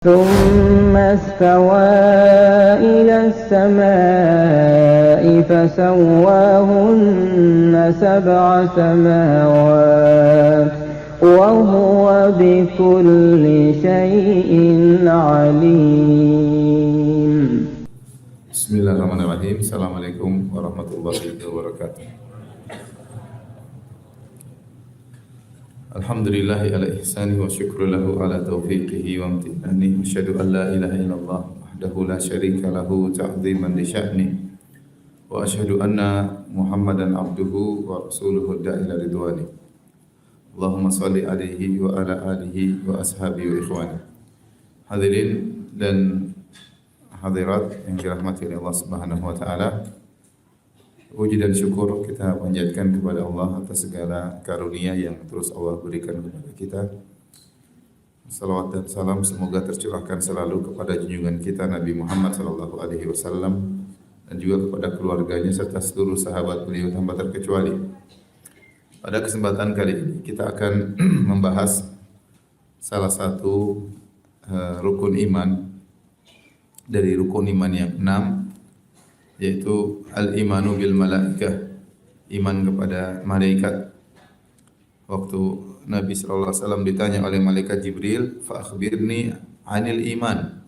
ثم استوى إلى السماء فسواهن سبع سماوات وهو بكل شيء عليم. Bismillahirrahmanirrahim. Assalamualaikum warahmatullahi wabarakatuh. Alhamdulillahi ala ihsani wa syukru lahu ala taufiqihi wa amtinani. Wa asyhadu an la ilaha illallah wahdahu la syarika lahu ta'ziman li sya'ni. Wa asyhadu anna Muhammadan abduhu wa rasuluhu da'ila ridwani. Allahumma salli alaihi wa ala alihi wa ashabihi wa ikhwani. Hadirin dan hadirat yang dirahmati oleh Allah Subhanahu wa taala. Puji dan syukur kita panjatkan kepada Allah atas segala karunia yang terus Allah berikan kepada kita. Salawat dan salam semoga tercurahkan selalu kepada junjungan kita Nabi Muhammad sallallahu alaihi wasallam dan juga kepada keluarganya serta seluruh sahabat beliau tanpa terkecuali. Pada kesempatan kali ini kita akan membahas salah satu rukun iman dari rukun iman yang 6, yaitu al-imanu bil malaikah, iman kepada malaikat. Waktu Nabi sallallahu alaihi wasallam ditanya oleh malaikat Jibril, "Fa akhbirni 'anil iman."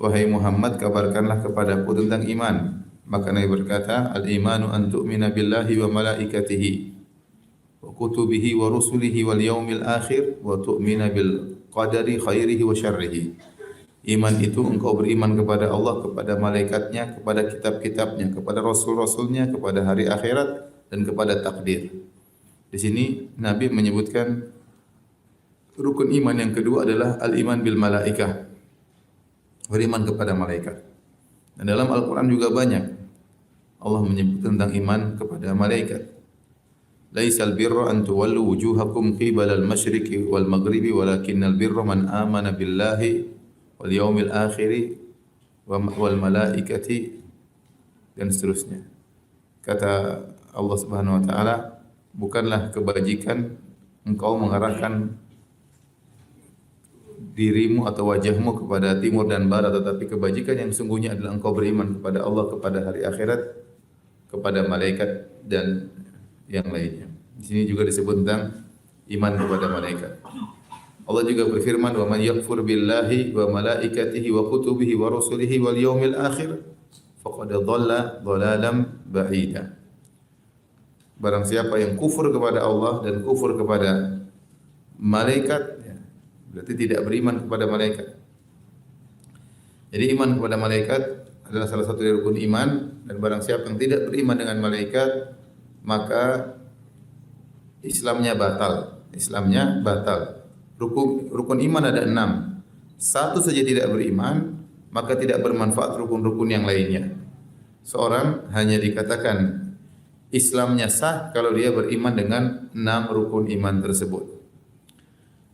Wahai Muhammad, kabarkanlah kepadaku tentang iman. Maka Nabi berkata, "Al-imanu an tu'mina billahi wa malaikatihi wa kutubihi wa rusulihi wal yaumil akhir wa tu'mina bil qadari khairihi wa syarrihi." Iman itu engkau beriman kepada Allah, kepada malaikatnya, kepada kitab-kitabnya, kepada rasul-rasulnya, kepada hari akhirat, dan kepada takdir. Di sini Nabi menyebutkan rukun iman yang kedua adalah al-iman bil malaikah, beriman kepada malaikat. Dan dalam Al-Quran juga banyak Allah menyebut tentang iman kepada malaikat. Laisal birra an tuwallu wujuhakum qibala al-masyriqi wal maghribi walakinnal birra man amana billahi wal yaumil akhiri wal malaikati, dan seterusnya. Kata Allah Subhanahu wa taala, bukanlah kebajikan engkau mengarahkan dirimu atau wajahmu kepada timur dan barat, tetapi kebajikan yang sungguhnya adalah engkau beriman kepada Allah, kepada hari akhirat, kepada malaikat, dan yang lainnya. Di sini juga disebut tentang iman kepada malaikat. Allah juga berfirman, "Wa man yakfur billahi wa malaikatihi wa kutubihi wa rusulihi wal yaumil akhir faqad dhalla dhalalan ba'ida." Barang siapa yang kufur kepada Allah dan kufur kepada malaikat, ya, berarti tidak beriman kepada malaikat. Jadi iman kepada malaikat adalah salah satu dari rukun iman, dan barang siapa yang tidak beriman dengan malaikat, maka Islamnya batal. Islamnya batal. Rukun iman ada 6. Satu saja tidak beriman, maka tidak bermanfaat rukun-rukun yang lainnya. Seorang hanya dikatakan Islamnya sah kalau dia beriman dengan 6 rukun iman tersebut.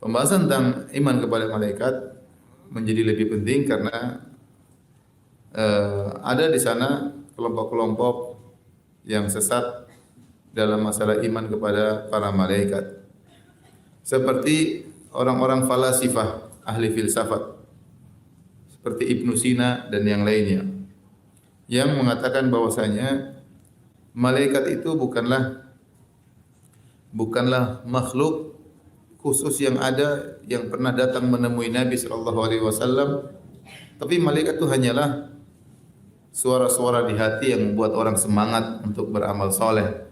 Pembahasan tentang iman kepada malaikat menjadi lebih penting karena ada di sana kelompok-kelompok yang sesat dalam masalah iman kepada para malaikat. Seperti orang-orang falasifah, ahli filsafat, seperti Ibnu Sina dan yang lainnya, yang mengatakan bahwasanya malaikat itu bukanlah makhluk khusus yang ada yang pernah datang menemui Nabi sallallahu alaihi wasallam, tapi malaikat itu hanyalah suara-suara di hati yang membuat orang semangat untuk beramal soleh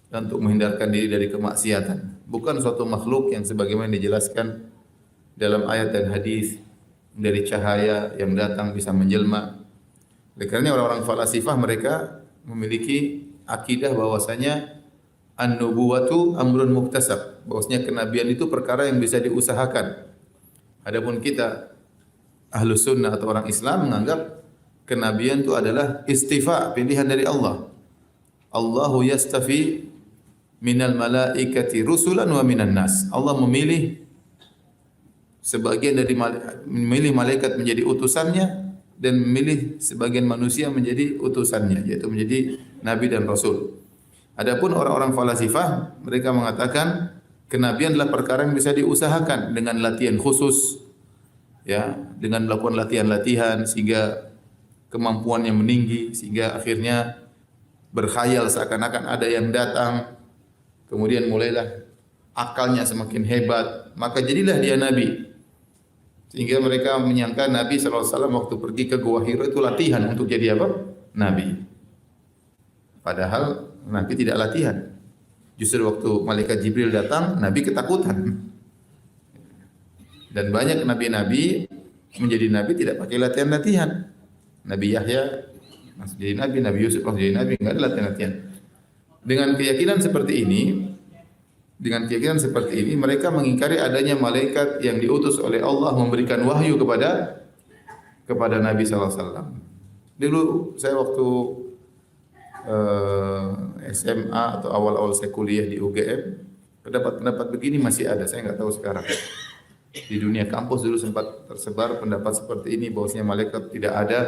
dan untuk menghindarkan diri dari kemaksiatan. Bukan suatu makhluk yang sebagaimana dijelaskan dalam ayat dan hadis dari cahaya yang datang bisa menjelma. Oleh karena orang-orang falasifah mereka memiliki akidah bahwasanya an-nubuwatu amrun muktasab, bahwasanya kenabian itu perkara yang bisa diusahakan. Adapun kita Ahlus Sunnah atau orang Islam menganggap kenabian itu adalah istifa, pilihan dari Allah. Allahu yastafi minal malaikati rusulan wa minan nas. Allah memilih sebagian dari memilih malaikat menjadi utusannya dan memilih sebagian manusia menjadi utusannya, yaitu menjadi nabi dan rasul. Adapun orang-orang falasifah, mereka mengatakan kenabian adalah perkara yang bisa diusahakan dengan latihan khusus, ya, dengan melakukan latihan-latihan sehingga kemampuannya meninggi, sehingga akhirnya berkhayal seakan-akan ada yang datang. Kemudian mulailah akalnya semakin hebat, maka jadilah dia nabi. Sehingga mereka menyangka Nabi SAW waktu pergi ke Gua Hira itu latihan untuk jadi apa? Nabi. Padahal Nabi tidak latihan. Justru waktu malaikat Jibril datang, Nabi ketakutan. Dan banyak nabi-nabi menjadi nabi tidak pakai latihan-latihan. Nabi Yahya masih jadi nabi, Nabi Yusuf masih jadi nabi, enggak ada latihan-latihan. Dengan keyakinan seperti ini, mereka mengingkari adanya malaikat yang diutus oleh Allah memberikan wahyu kepada Nabi sallallahu alaihi wasallam. Dulu saya waktu SMA atau awal-awal saya kuliah di UGM, pendapat-pendapat begini masih ada, saya nggak tahu sekarang. Di dunia kampus dulu sempat tersebar pendapat seperti ini, bahwasanya malaikat tidak ada,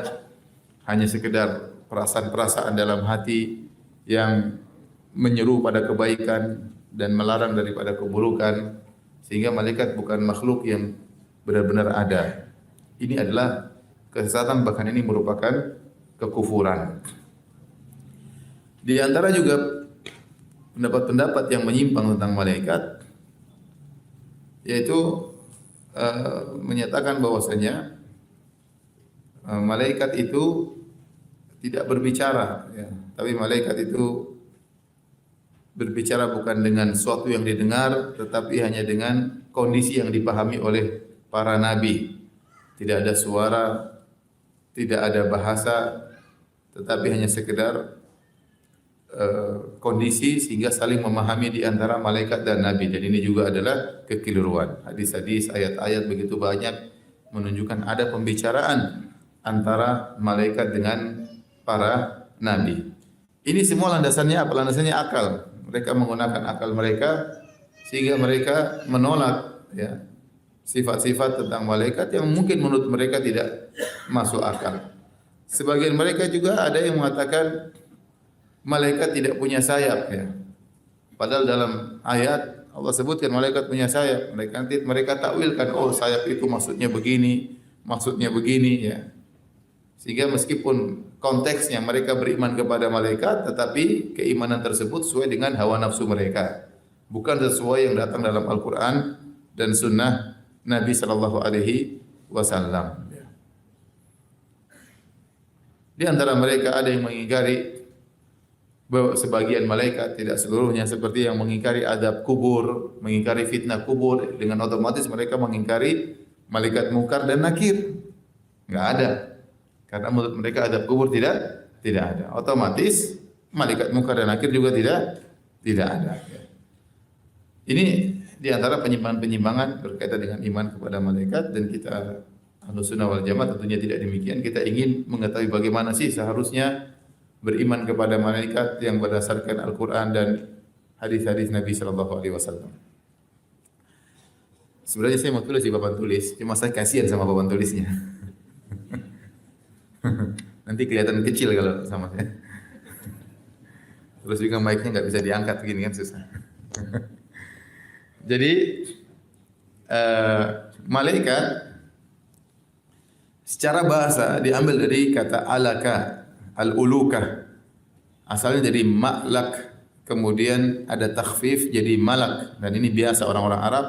hanya sekedar perasaan-perasaan dalam hati yang menyeru pada kebaikan dan melarang daripada keburukan, sehingga malaikat bukan makhluk yang benar-benar ada. Ini adalah kesesatan, bahkan ini merupakan kekufuran. Di antara juga pendapat-pendapat yang menyimpang tentang malaikat, yaitu menyatakan bahwasanya malaikat itu tidak berbicara, ya. Tapi malaikat itu berbicara bukan dengan sesuatu yang didengar, tetapi hanya dengan kondisi yang dipahami oleh para nabi. Tidak ada suara, tidak ada bahasa, tetapi hanya sekedar kondisi sehingga saling memahami di antara malaikat dan nabi. Dan ini juga adalah kekeliruan. Hadis-hadis, ayat-ayat begitu banyak menunjukkan ada pembicaraan antara malaikat dengan para nabi. Ini semua landasannya apa? Landasannya akal. Mereka menggunakan akal mereka sehingga mereka menolak, ya, sifat-sifat tentang malaikat yang mungkin menurut mereka tidak masuk akal. Sebagian mereka juga ada yang mengatakan malaikat tidak punya sayap, ya. Padahal dalam ayat Allah sebutkan malaikat punya sayap. Mereka takwilkan, oh sayap itu maksudnya begini, ya. Sehingga meskipun konteksnya mereka beriman kepada malaikat, tetapi keimanan tersebut sesuai dengan hawa nafsu mereka, bukan sesuai yang datang dalam Al-Quran dan Sunnah Nabi Sallallahu Alaihi Wasallam. Di antara mereka ada yang mengingkari bahwa sebagian malaikat, tidak seluruhnya, seperti yang mengingkari adab kubur, mengingkari fitnah kubur. Dengan otomatis mereka mengingkari malaikat Munkar dan Nakir. Enggak ada. Karena menurut mereka adab kubur tidak ada. Otomatis malaikat Munkar dan Nakir juga tidak ada. Ini di antara penyimpangan-penyimpangan berkaitan dengan iman kepada malaikat, dan kita Ahlussunnah wal Jamaah tentunya tidak demikian. Kita ingin mengetahui bagaimana sih seharusnya beriman kepada malaikat yang berdasarkan Al-Quran dan hadis-hadis Nabi Sallallahu Alaihi Wasallam. Sebenarnya saya mau tulis di papan tulis, cuma saya kasihan sama papan tulisnya. Nanti kelihatan kecil kalau sama saya. Terus juga mic-nya nggak bisa diangkat begini kan, susah. Jadi malaikat secara bahasa diambil dari kata alaka, al-ulukah. Asalnya dari ma'lak, kemudian ada takhfif jadi malak, dan ini biasa orang-orang Arab.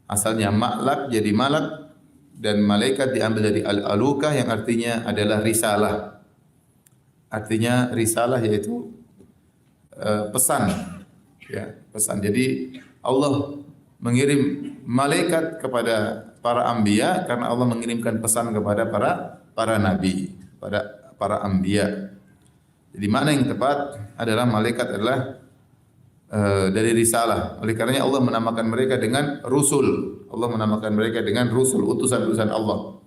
Asalnya ma'lak jadi malak, dan malaikat diambil dari al-alukah yang artinya adalah risalah. Artinya risalah yaitu pesan, ya, pesan. Jadi Allah mengirim malaikat kepada para anbiya karena Allah mengirimkan pesan kepada para nabi, pada para anbiya. Jadi makna yang tepat adalah malaikat adalah dari risalah. Oleh karenanya Allah menamakan mereka dengan rusul. Allah menamakan mereka dengan rusul, utusan-utusan Allah.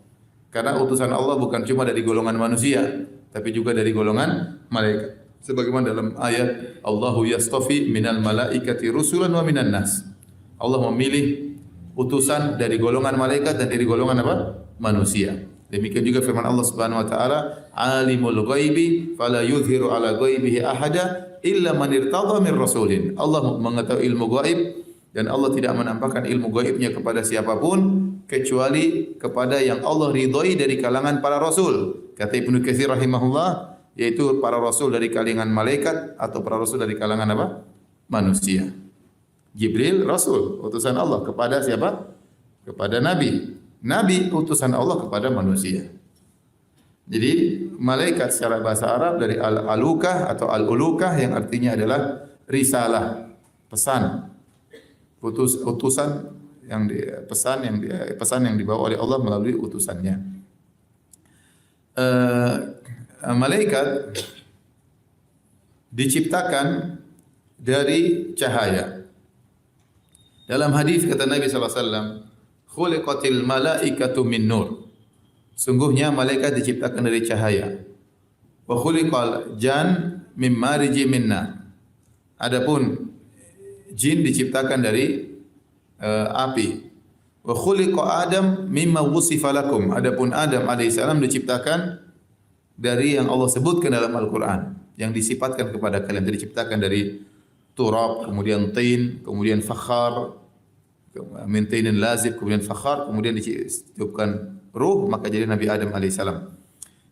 Karena utusan Allah bukan cuma dari golongan manusia, tapi juga dari golongan malaikat. Sebagaimana dalam ayat Allahu yastafi minal malaikati rusulan wa minan nas. Allah memilih utusan dari golongan malaikat dan dari golongan apa? Manusia. Demikian juga firman Allah Subhanahu wa taala, alimul ghaibi fala yuzhiru ala ghaibihi ahada illa man irtadha min rasulin. Allah mengetahui ilmu gaib dan Allah tidak menampakkan ilmu gaibnya kepada siapapun kecuali kepada yang Allah ridhoi dari kalangan para rasul. Kata Ibnu Katsir rahimahullah, yaitu para rasul dari kalangan malaikat atau para rasul dari kalangan apa? Manusia. Jibril rasul, utusan Allah kepada siapa? Kepada nabi. Nabi utusan Allah kepada manusia. Jadi malaikat secara bahasa Arab dari al-alukah atau al-ulukah yang artinya adalah risalah, pesan. Utusan yang pesan yang dibawa oleh Allah melalui utusannya. Malaikat diciptakan dari cahaya. Dalam hadis kata Nabi sallallahu alaihi wasallam, "Khuliqatil malaikatu min nur." Sungguhnya malaikat diciptakan dari cahaya. Wa khuliqal jan mim mariji min nar. Adapun jin diciptakan dari api. Wa khuliqa Adam mimma wusifa lakum. Adapun Adam alaihissalam diciptakan dari yang Allah sebutkan dalam Al-Qur'an, yang disifatkan kepada kalian. Diciptakan dari turab, kemudian tin, kemudian fakhar, min tinin lazib, kemudian fakhar, kemudian diciptakan ruh, maka jadi Nabi Adam alaihissalam.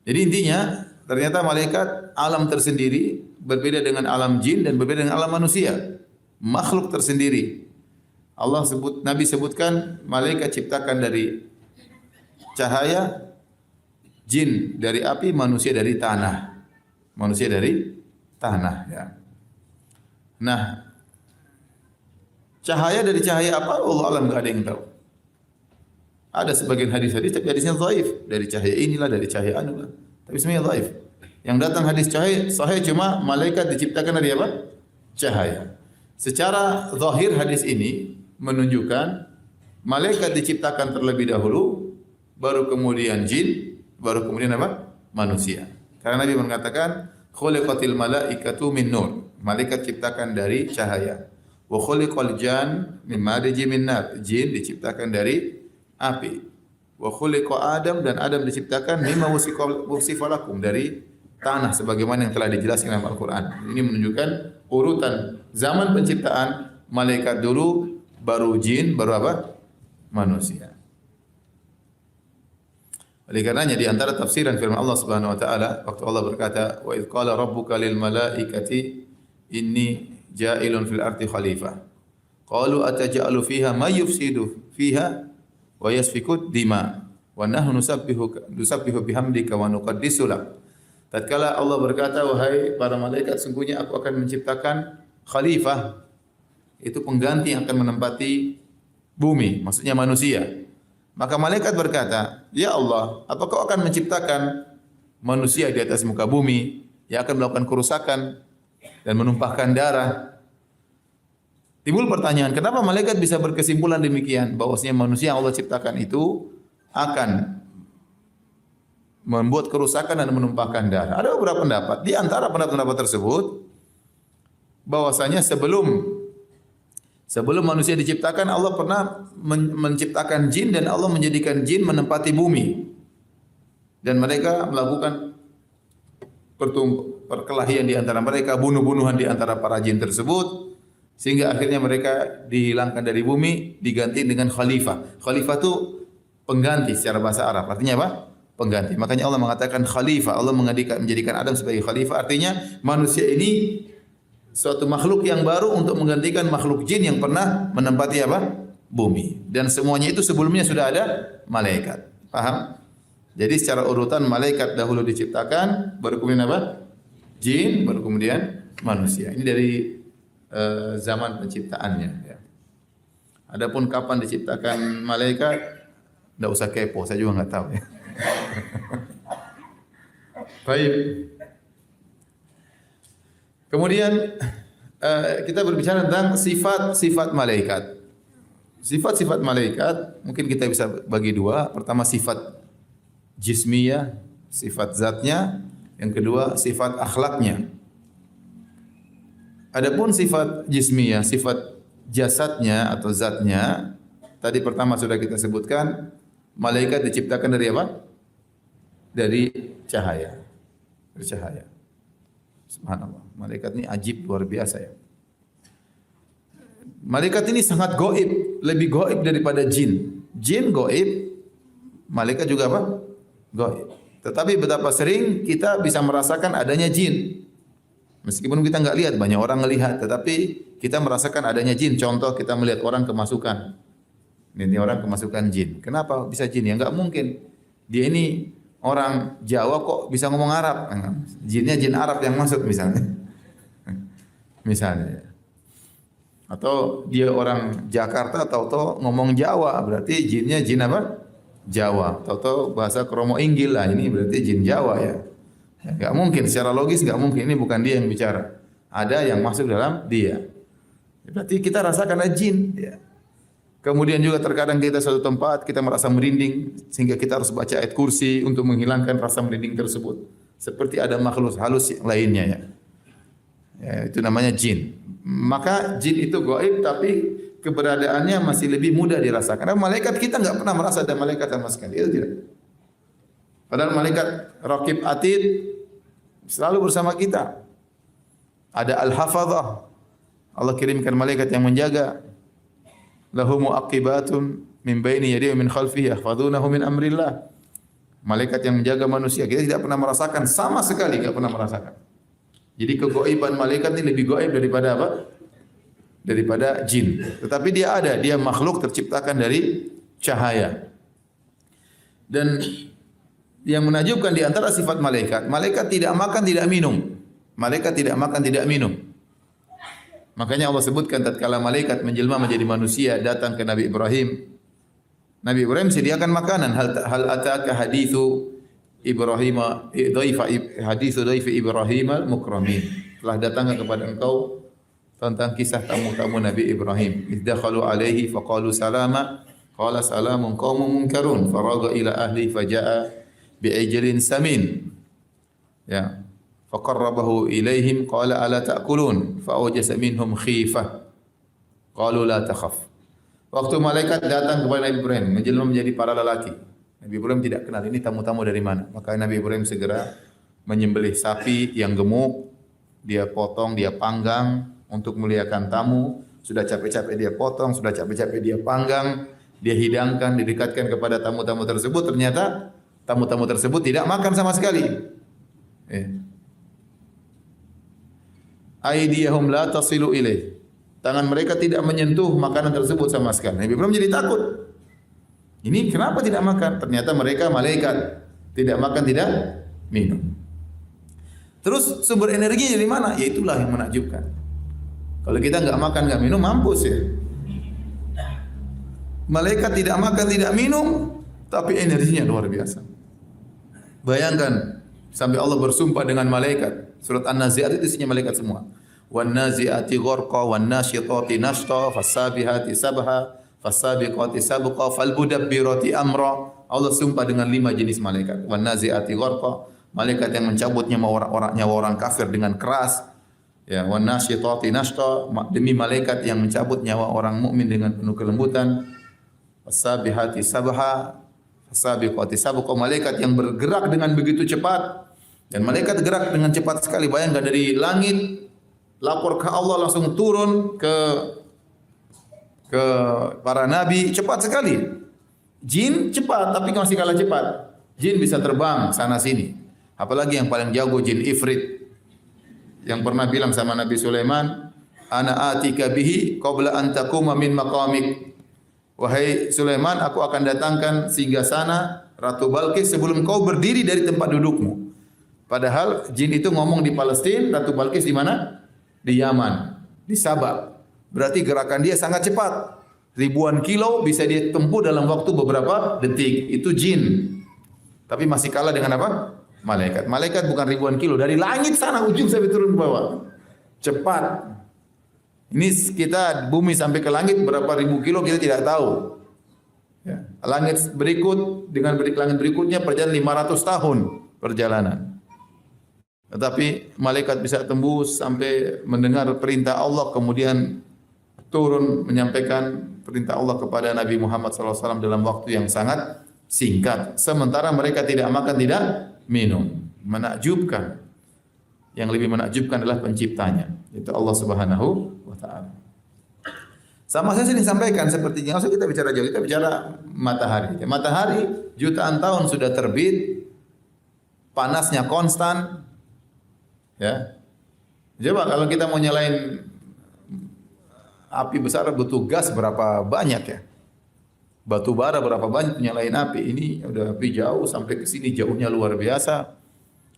Jadi intinya ternyata malaikat alam tersendiri, berbeda dengan alam jin dan berbeda dengan alam manusia, makhluk tersendiri. Nabi sebutkan malaikat ciptakan dari cahaya, jin dari api, manusia dari tanah. Manusia dari tanah, ya. Nah, cahaya dari cahaya apa? Allah alam, enggak ada yang tahu. Ada sebagian hadis-hadis tapi hadisnya dhaif, dari cahaya inilah, dari cahaya anu lah. Tapi semuanya dhaif. Yang datang hadis cahaya sahih cuma malaikat diciptakan dari apa? Cahaya. Secara zahir hadis ini menunjukkan malaikat diciptakan terlebih dahulu, baru kemudian jin, baru kemudian apa? Manusia. Karena Nabi mengatakan khuliqatil malaikatu min nur. Malaikat ciptakan dari cahaya. Wa khuliqal jan min mariji min nar. Jin diciptakan dari api. Wa khuliqa Adam, dan Adam diciptakan mimma wusifa lakum, dari tanah sebagaimana yang telah dijelaskan dalam Al-Qur'an. Ini menunjukkan urutan zaman penciptaan, malaikat dulu, baru jin, baru apa? Manusia. Oleh karenanya di antara tafsiran firman Allah Subhanahu wa taala waktu Allah berkata, "Wa idz qala rabbuka lil malaikati inni ja'ilun fil ardi khalifah." Qalu ataj'alu fiha may yufsidu fiha wa yasfiku dima wa nahnu nusabbihu bihamdika wa nuqaddisu lak. Tatkala Allah berkata, wahai para malaikat, sungguhnya aku akan menciptakan khalifah, itu pengganti yang akan menempati bumi, maksudnya manusia. Maka malaikat berkata, ya Allah, apa kau akan menciptakan manusia di atas muka bumi yang akan melakukan kerusakan dan menumpahkan darah? Timbul pertanyaan, kenapa malaikat bisa berkesimpulan demikian, bahwasanya manusia yang Allah ciptakan itu akan membuat kerusakan dan menumpahkan darah? Ada beberapa pendapat. Di antara pendapat-pendapat tersebut, bahwasanya sebelum manusia diciptakan, Allah pernah menciptakan jin, dan Allah menjadikan jin menempati bumi, dan mereka melakukan perkelahian di antara mereka, bunuh-bunuhan di antara para jin tersebut, sehingga akhirnya mereka dihilangkan dari bumi, diganti dengan khalifah. Khalifah itu pengganti secara bahasa Arab. Artinya apa? Pengganti. Makanya Allah mengatakan khalifah. Allah menjadikan Adam sebagai khalifah. Artinya manusia ini suatu makhluk yang baru untuk menggantikan makhluk jin yang pernah menempati apa? Bumi. Dan semuanya itu sebelumnya sudah ada malaikat. Paham? Jadi secara urutan malaikat dahulu diciptakan, baru kemudian apa? Jin, baru kemudian manusia. Ini dari zaman penciptaannya. Ya. Adapun kapan diciptakan malaikat, tidak usah kepo, saya juga nggak tahu. Ya. Baik. Kemudian kita berbicara tentang sifat-sifat malaikat. Sifat-sifat malaikat mungkin kita bisa bagi dua. Pertama sifat jismiyah, sifat zatnya. Yang kedua sifat akhlaknya. Adapun sifat jismiyah, sifat jasadnya atau zatnya, tadi pertama sudah kita sebutkan, malaikat diciptakan dari apa? Dari cahaya. Dari cahaya. Subhanallah. Malaikat ini ajib, luar biasa ya. Malaikat ini sangat gaib, lebih gaib daripada jin. jin gaib, malaikat juga apa? Gaib. Tetapi betapa sering kita bisa merasakan adanya jin. Meskipun kita enggak lihat, banyak orang melihat, tetapi kita merasakan adanya jin. Contoh kita melihat orang kemasukan. Ini orang kemasukan jin. Kenapa bisa jin? Ya enggak mungkin. Dia ini orang Jawa kok bisa ngomong Arab. Jinnya jin Arab yang masuk misalnya. Misalnya. Atau dia orang Jakarta tahu-tahu ngomong Jawa, berarti jinnya jin apa? Jawa. Tahu-tahu bahasa kromo inggil lah, ini berarti jin Jawa ya. Enggak mungkin, secara logis enggak mungkin, ini bukan dia yang bicara. Ada yang masuk dalam dia. Berarti kita rasakan ada jin ya. Kemudian juga terkadang kita suatu tempat kita merasa merinding sehingga kita harus baca ayat kursi untuk menghilangkan rasa merinding tersebut. Seperti ada makhluk halus yang lainnya ya. Ya, itu namanya jin. Maka jin itu gaib tapi keberadaannya masih lebih mudah dirasakan. Karena malaikat kita enggak pernah merasa ada malaikat sama sekali. Itu tidak. Padahal malaikat Raqib Atid selalu bersama kita. Ada Al-Hafadhah. Allah kirimkan malaikat yang menjaga. Lahu mu'aqibatun min baini yadihi min khalfihi yahfazunahu min amrillah. Malaikat yang menjaga manusia. Kita tidak pernah merasakan, sama sekali tidak pernah merasakan. Jadi kegaiban malaikat ini lebih gaib daripada apa? Daripada jin. Tetapi dia ada, dia makhluk terciptakan dari cahaya. Dan yang menakjubkan di antara sifat malaikat, malaikat tidak makan, tidak minum. Malaikat tidak makan, tidak minum. Makanya Allah sebutkan tatkala malaikat menjelma menjadi manusia datang ke Nabi Ibrahim. Nabi Ibrahim sediakan makanan. Hal ataka hadithu Ibrahim hadithu dhaifi Ibrahim al-mukramin. Telah datang kepada engkau tentang kisah tamu-tamu Nabi Ibrahim. Izdakhalu alaihi faqalu salama. Qala salamun qaumun munkarun. Faraga ila ahli faja'a bi'ijlin samin. Ya. Faqarrabahu ilaihim qala ala ta'kulun fa'awjasa minhum khifah qalu la takhaf. Waktu malaikat datang kepada Nabi Ibrahim menjelma menjadi para lelaki, Nabi Ibrahim tidak kenal ini tamu-tamu dari mana. Maka Nabi Ibrahim segera menyembelih sapi yang gemuk, dia potong, dia panggang untuk muliakan tamu. Sudah capek-capek dia potong, sudah capek-capek dia panggang, dia hidangkan, didekatkan kepada tamu-tamu tersebut. Ternyata tamu-tamu tersebut tidak makan sama sekali. Aydiyahum la tasilu ilaih. Tangan mereka tidak menyentuh makanan tersebut sama sekali. Nabi Ibrahim jadi takut. Ini kenapa tidak makan? Ternyata mereka malaikat. Tidak makan, tidak minum. Terus sumber energinya dari mana? Ya itulah yang menakjubkan. Kalau kita enggak makan, enggak minum, mampus ya. Malaikat tidak makan, tidak minum, tapi energinya luar biasa. Bayangkan sampai Allah bersumpah dengan malaikat. Surat An-Nazi'at itu isinya malaikat semua. Wan nazi'ati gharqa wan nasyitati nashta fasabihati sabha fasabiqati sabqa falmudabbirati amra. Allah sumpah dengan 5 jenis malaikat. Wan nazi'ati gharqa, malaikat yang mencabut nyawa orang kafir dengan keras. Ya, wan nasyitati nashta, demi malaikat yang mencabut nyawa orang mukmin dengan penuh kelembutan. Fasabihati sabha fasabiqati sabqa, malaikat yang bergerak dengan begitu cepat. Dan malaikat gerak dengan cepat sekali. Bayangkan dari langit lapor ke Allah langsung turun ke para nabi cepat sekali. Jin cepat tapi masih kalah cepat. Jin bisa terbang sana sini. Apalagi yang paling jago jin Ifrit yang pernah bilang sama Nabi Sulaiman, "Ana atika bihi qabla an taquma min maqamik." Wahai Sulaiman, aku akan datangkan singgasana Ratu Balqis sebelum kau berdiri dari tempat dudukmu. Padahal jin itu ngomong di Palestina, Ratu Balqis di mana? Di Yaman, di Sabah. Berarti gerakan dia sangat cepat. Ribuan kilo bisa dia tempuh dalam waktu beberapa detik. Itu jin. Tapi masih kalah dengan apa? Malaikat. Malaikat bukan ribuan kilo. Dari langit sana ujung sampai turun ke bawah. Cepat. Ini kita bumi sampai ke langit berapa ribu kilo kita tidak tahu. Ya. Langit berikut dengan langit berikutnya perjalanan 500 tahun perjalanan. Tetapi malaikat bisa tembus sampai mendengar perintah Allah kemudian turun menyampaikan perintah Allah kepada Nabi Muhammad SAW dalam waktu yang sangat singkat. Sementara mereka tidak makan, tidak minum. Menakjubkan. Yang lebih menakjubkan adalah penciptanya, yaitu Allah Subhanahu wa taala. Sama saya sering sampaikan sepertinya, nggak usah kita bicara jauh, kita bicara matahari. Matahari jutaan tahun sudah terbit, panasnya konstan, ya. Coba kalau kita mau nyalain api besar butuh gas berapa banyak ya? Batu bara berapa banyak nyalain api? Ini udah api jauh sampai ke sini, jauhnya luar biasa.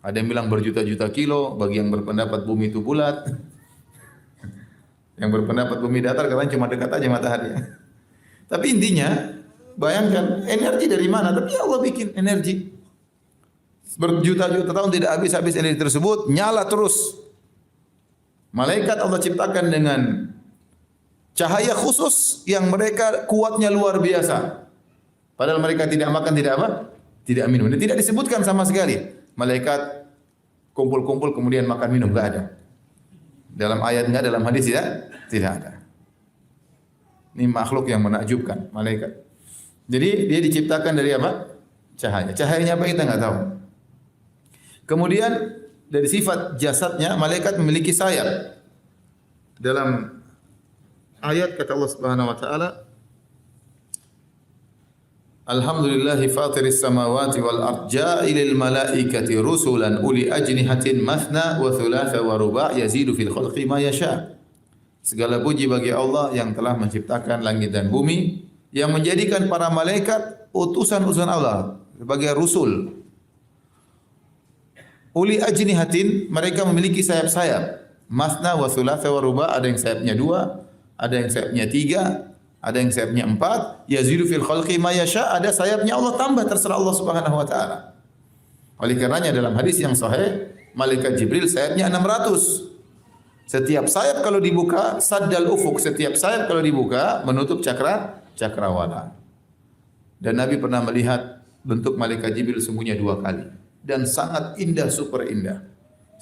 Ada yang bilang berjuta-juta kilo, bagi yang berpendapat bumi itu bulat. Yang berpendapat bumi datar karena cuma dekat aja matahari. Tapi intinya, bayangkan energi dari mana? Tapi Allah bikin energi. Berjuta-juta tahun tidak habis-habis energi tersebut, nyala terus. Malaikat Allah ciptakan dengan cahaya khusus yang mereka kuatnya luar biasa. Padahal mereka tidak makan, tidak apa? Tidak minum. Dan tidak disebutkan sama sekali. Malaikat kumpul-kumpul kemudian makan minum, enggak ada. Dalam ayat enggak, dalam hadis tidak ada. Ini makhluk yang menakjubkan, malaikat. Jadi dia diciptakan dari apa? Cahaya. Cahayanya apa kita enggak tahu. Kemudian dari sifat jasadnya, malaikat memiliki sayap. Dalam ayat kata Allah Subhanahu wa taala, Alhamdulillahi fatiris samawati wal ard ja'ilil malaikati rusulan uli ajnihatin mathna wa thulatha wa ruba' yazidu fil khalqi ma yasha. Segala puji bagi Allah yang telah menciptakan langit dan bumi, yang menjadikan para malaikat utusan-utusan Allah sebagai rusul. Uli ajnihatin, mereka memiliki sayap-sayap. Mathna wa thulatha wa ruba', ada yang sayapnya 2, ada yang sayapnya 3, ada yang sayapnya 4, yazidu fil khalqi ma yasha, ada sayapnya Allah tambah terserah Allah Subhanahu wa taala. Oleh karenanya dalam hadis yang sahih, malaikat Jibril sayapnya 600. Setiap sayap kalau dibuka, saddal ufuk, setiap sayap kalau dibuka menutup cakrawala. Dan Nabi pernah melihat bentuk malaikat Jibril sungguhnya 2 kali dan sangat indah, super indah.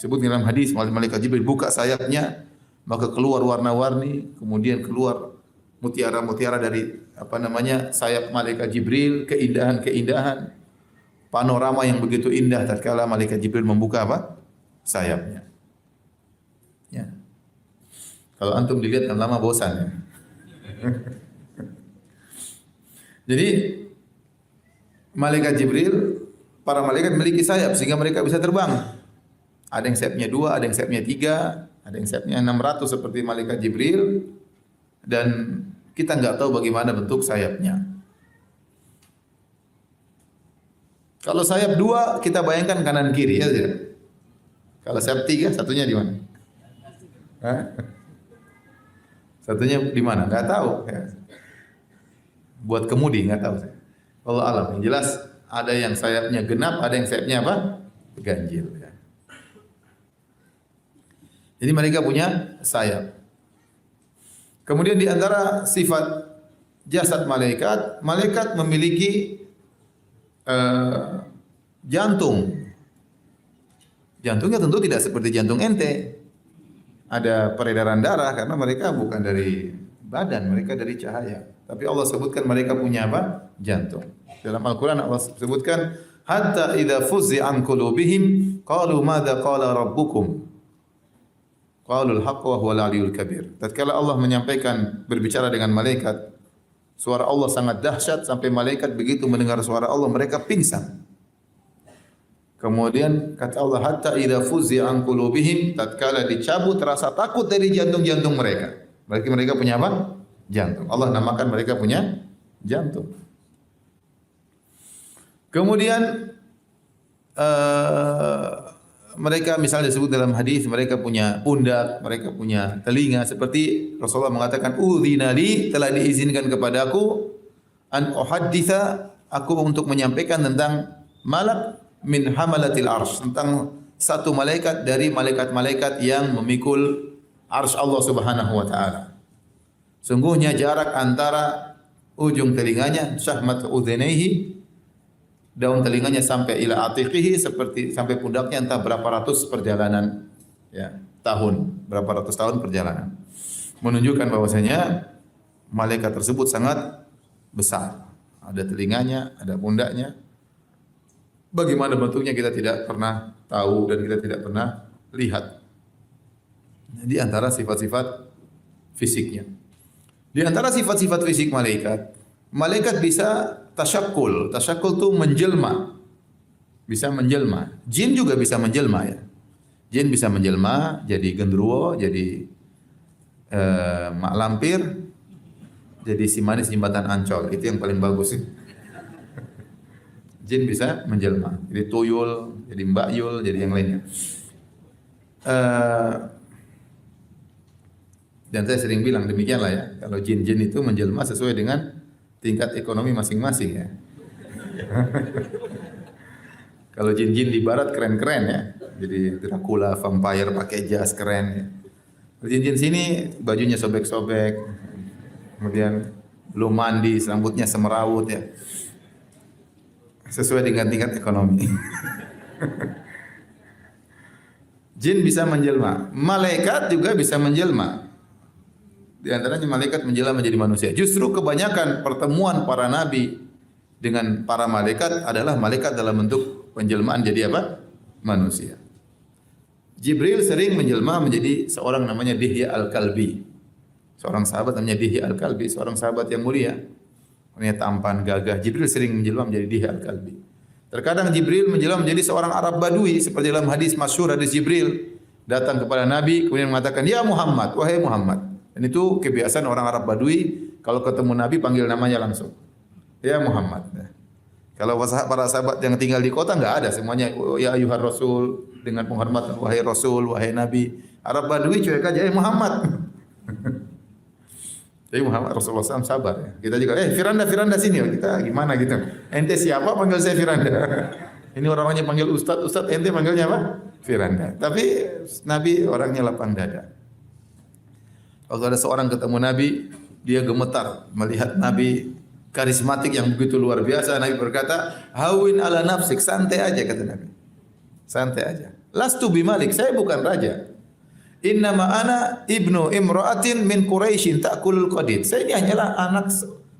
Sebut dalam hadis malaikat Jibril buka sayapnya, maka keluar warna-warni, kemudian keluar mutiara-mutiara dari sayap malaikat Jibril, keindahan-keindahan, panorama yang begitu indah tatkala malaikat Jibril membuka apa? Sayapnya. Ya. Kalau antum dilihat kan lama bosan ya. Jadi malaikat Jibril, para malaikat memiliki sayap sehingga mereka bisa terbang. Ada yang sayapnya 2, ada yang sayapnya 3, ada yang sayapnya 600 seperti malaikat Jibril. Dan kita enggak tahu bagaimana bentuk sayapnya. Kalau sayap 2 kita bayangkan kanan kiri ya tidak? Kalau sayap 3 satunya di mana? Satunya di mana? Enggak tahu. Ya. Buat kemudi enggak tahu saya. Allah alam. Yang jelas ada yang sayapnya genap, ada yang sayapnya apa? Ganjil. Ya. Jadi mereka punya sayap. Kemudian di antara sifat jasad malaikat, malaikat memiliki jantung. Jantungnya tentu tidak seperti jantung ente. Ada peredaran darah karena mereka bukan dari badan, mereka dari cahaya. Tapi Allah sebutkan mereka punya apa? Jantung. Dalam Al-Quran Allah sebutkan, hatta idza fuzzi'a an qulubihim qalu madza qala rabbukum. Qaulul haqq wa huwal aliyyul kabir. Tatkala Allah menyampaikan berbicara dengan malaikat, suara Allah sangat dahsyat sampai malaikat begitu mendengar suara Allah mereka pingsan. Kemudian kata Allah hatta idza fuzzi'a an qulubihim, tatkala dicabut rasa takut dari jantung-jantung mereka. Mereka punya apa? Jantung. Allah namakan mereka punya jantung. Kemudian mereka misalnya disebut dalam hadis mereka punya pundak, mereka punya telinga seperti Rasulullah mengatakan udzina li, telah diizinkan kepadaku an uhadditsa, aku untuk menyampaikan tentang malak min hamalatil arsy, tentang satu malaikat dari malaikat-malaikat yang memikul arsy Allah Subhanahu wa taala. Sungguhnya jarak antara ujung telinganya syahmat udhunaihi, daun telinganya sampai ila atiqihi, seperti sampai pundaknya entah berapa ratus perjalanan ya, berapa ratus tahun perjalanan. Menunjukkan bahwasanya malaikat tersebut sangat besar. Ada telinganya, ada pundaknya. Bagaimana bentuknya kita tidak pernah tahu dan kita tidak pernah lihat. Jadi antara sifat-sifat fisiknya. Di antara sifat-sifat fisik malaikat, malaikat bisa tasyakul. Tasyakul itu menjelma. Bisa menjelma. Jin juga bisa menjelma ya. Jin bisa menjelma jadi genderuwo, jadi mak lampir, jadi si manis jembatan Ancol. Itu yang paling bagus sih. Jin bisa menjelma. Jadi tuyul, jadi mbak yul, jadi yang lainnya. Dan saya sering bilang demikianlah ya. Kalau jin-jin itu menjelma sesuai dengan tingkat ekonomi masing-masing ya. Kalau jin-jin di barat keren-keren ya. Jadi Dracula, vampire pakai jas keren ya. Kalau jin-jin sini bajunya sobek-sobek. Kemudian belum mandi, rambutnya semerawut ya. Sesuai dengan tingkat ekonomi. Jin bisa menjelma, malaikat juga bisa menjelma. Di antaranya malaikat menjelma menjadi manusia. Justru kebanyakan pertemuan para nabi dengan para malaikat adalah malaikat dalam bentuk penjelmaan jadi apa? Manusia. Jibril sering menjelma menjadi seorang namanya Dihya Al-Kalbi. Seorang sahabat namanya Dihya Al-Kalbi, seorang sahabat yang mulia. Orangnya tampan, gagah. Jibril sering menjelma menjadi Dihya Al-Kalbi. Terkadang Jibril menjelma menjadi seorang Arab Badui seperti dalam hadis masyhur, hadis Jibril datang kepada Nabi kemudian mengatakan, "Ya Muhammad, wahai Muhammad." Dan itu kebiasaan orang Arab Badui kalau ketemu Nabi panggil namanya langsung. Ya Muhammad. Kalau para sahabat yang tinggal di kota enggak ada, semuanya ya ayuhar Rasul dengan penghormatan wahai Rasul, wahai Nabi. Arab Badui cuek aja, Muhammad. Jadi Muhammad Rasulullah SAW sabar ya. Kita juga Firanda sini ya. Kita gimana gitu. Ente siapa panggil saya Firanda. Ini orangnya panggil Ustaz, ente panggilnya apa? Firanda. Tapi Nabi orangnya lapang dada. Waktu ada seorang ketemu Nabi, dia gemetar melihat Nabi karismatik yang begitu luar biasa. Nabi berkata, "Hawin ala nafsik, santai aja," kata Nabi. Santai aja. "Lastu bimalik, saya bukan raja. Innama ana ibnu imra'atin min Quraisyin ta'kulul qadid." Saya ini hanyalah anak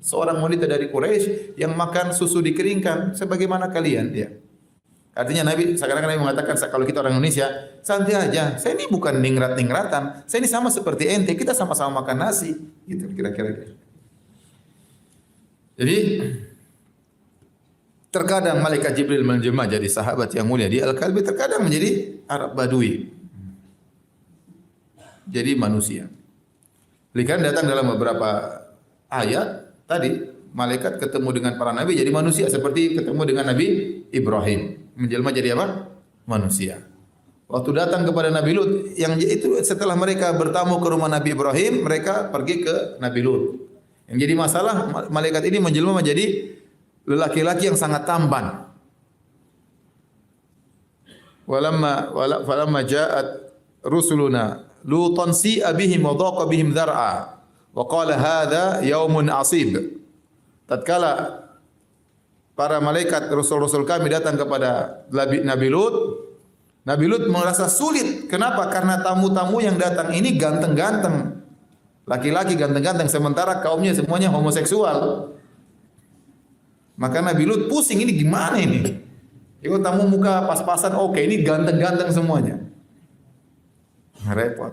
seorang wanita dari Quraisy yang makan susu dikeringkan sebagaimana kalian, ya. Artinya Nabi sekarang Nabi mengatakan kalau kita orang Indonesia, santai aja. Saya ini bukan ningrat-ningratan. Saya ini sama seperti ente, kita sama-sama makan nasi. Gitu kira-kira. Jadi terkadang malaikat Jibril menjelma jadi sahabat yang mulia di Al-Kalbi, terkadang menjadi Arab Badui. Jadi manusia. Lihat datang dalam beberapa ayat tadi malaikat ketemu dengan para nabi jadi manusia seperti ketemu dengan Nabi Ibrahim. Menjelma jadi apa? Manusia. Waktu datang kepada Nabi Lut, yang itu setelah mereka bertamu ke rumah Nabi Ibrahim, mereka pergi ke Nabi Lut. Yang jadi masalah malaikat ini menjelma menjadi lelaki-laki yang sangat tampan. Falamma ja'at rusuluna Lutan si'a bihim wa dhaqa bihim dhar'a wa qala hadha yaumun asib. Tatkala para malaikat rasul-rasul kami datang kepada Nabi Lut merasa sulit. Kenapa? Karena tamu-tamu yang datang ini ganteng-ganteng. Laki-laki ganteng-ganteng sementara kaumnya semuanya homoseksual. Maka Nabi Lut pusing, ini gimana ini? Itu tamu muka pas-pasan oke, ini ganteng-ganteng semuanya. Repot.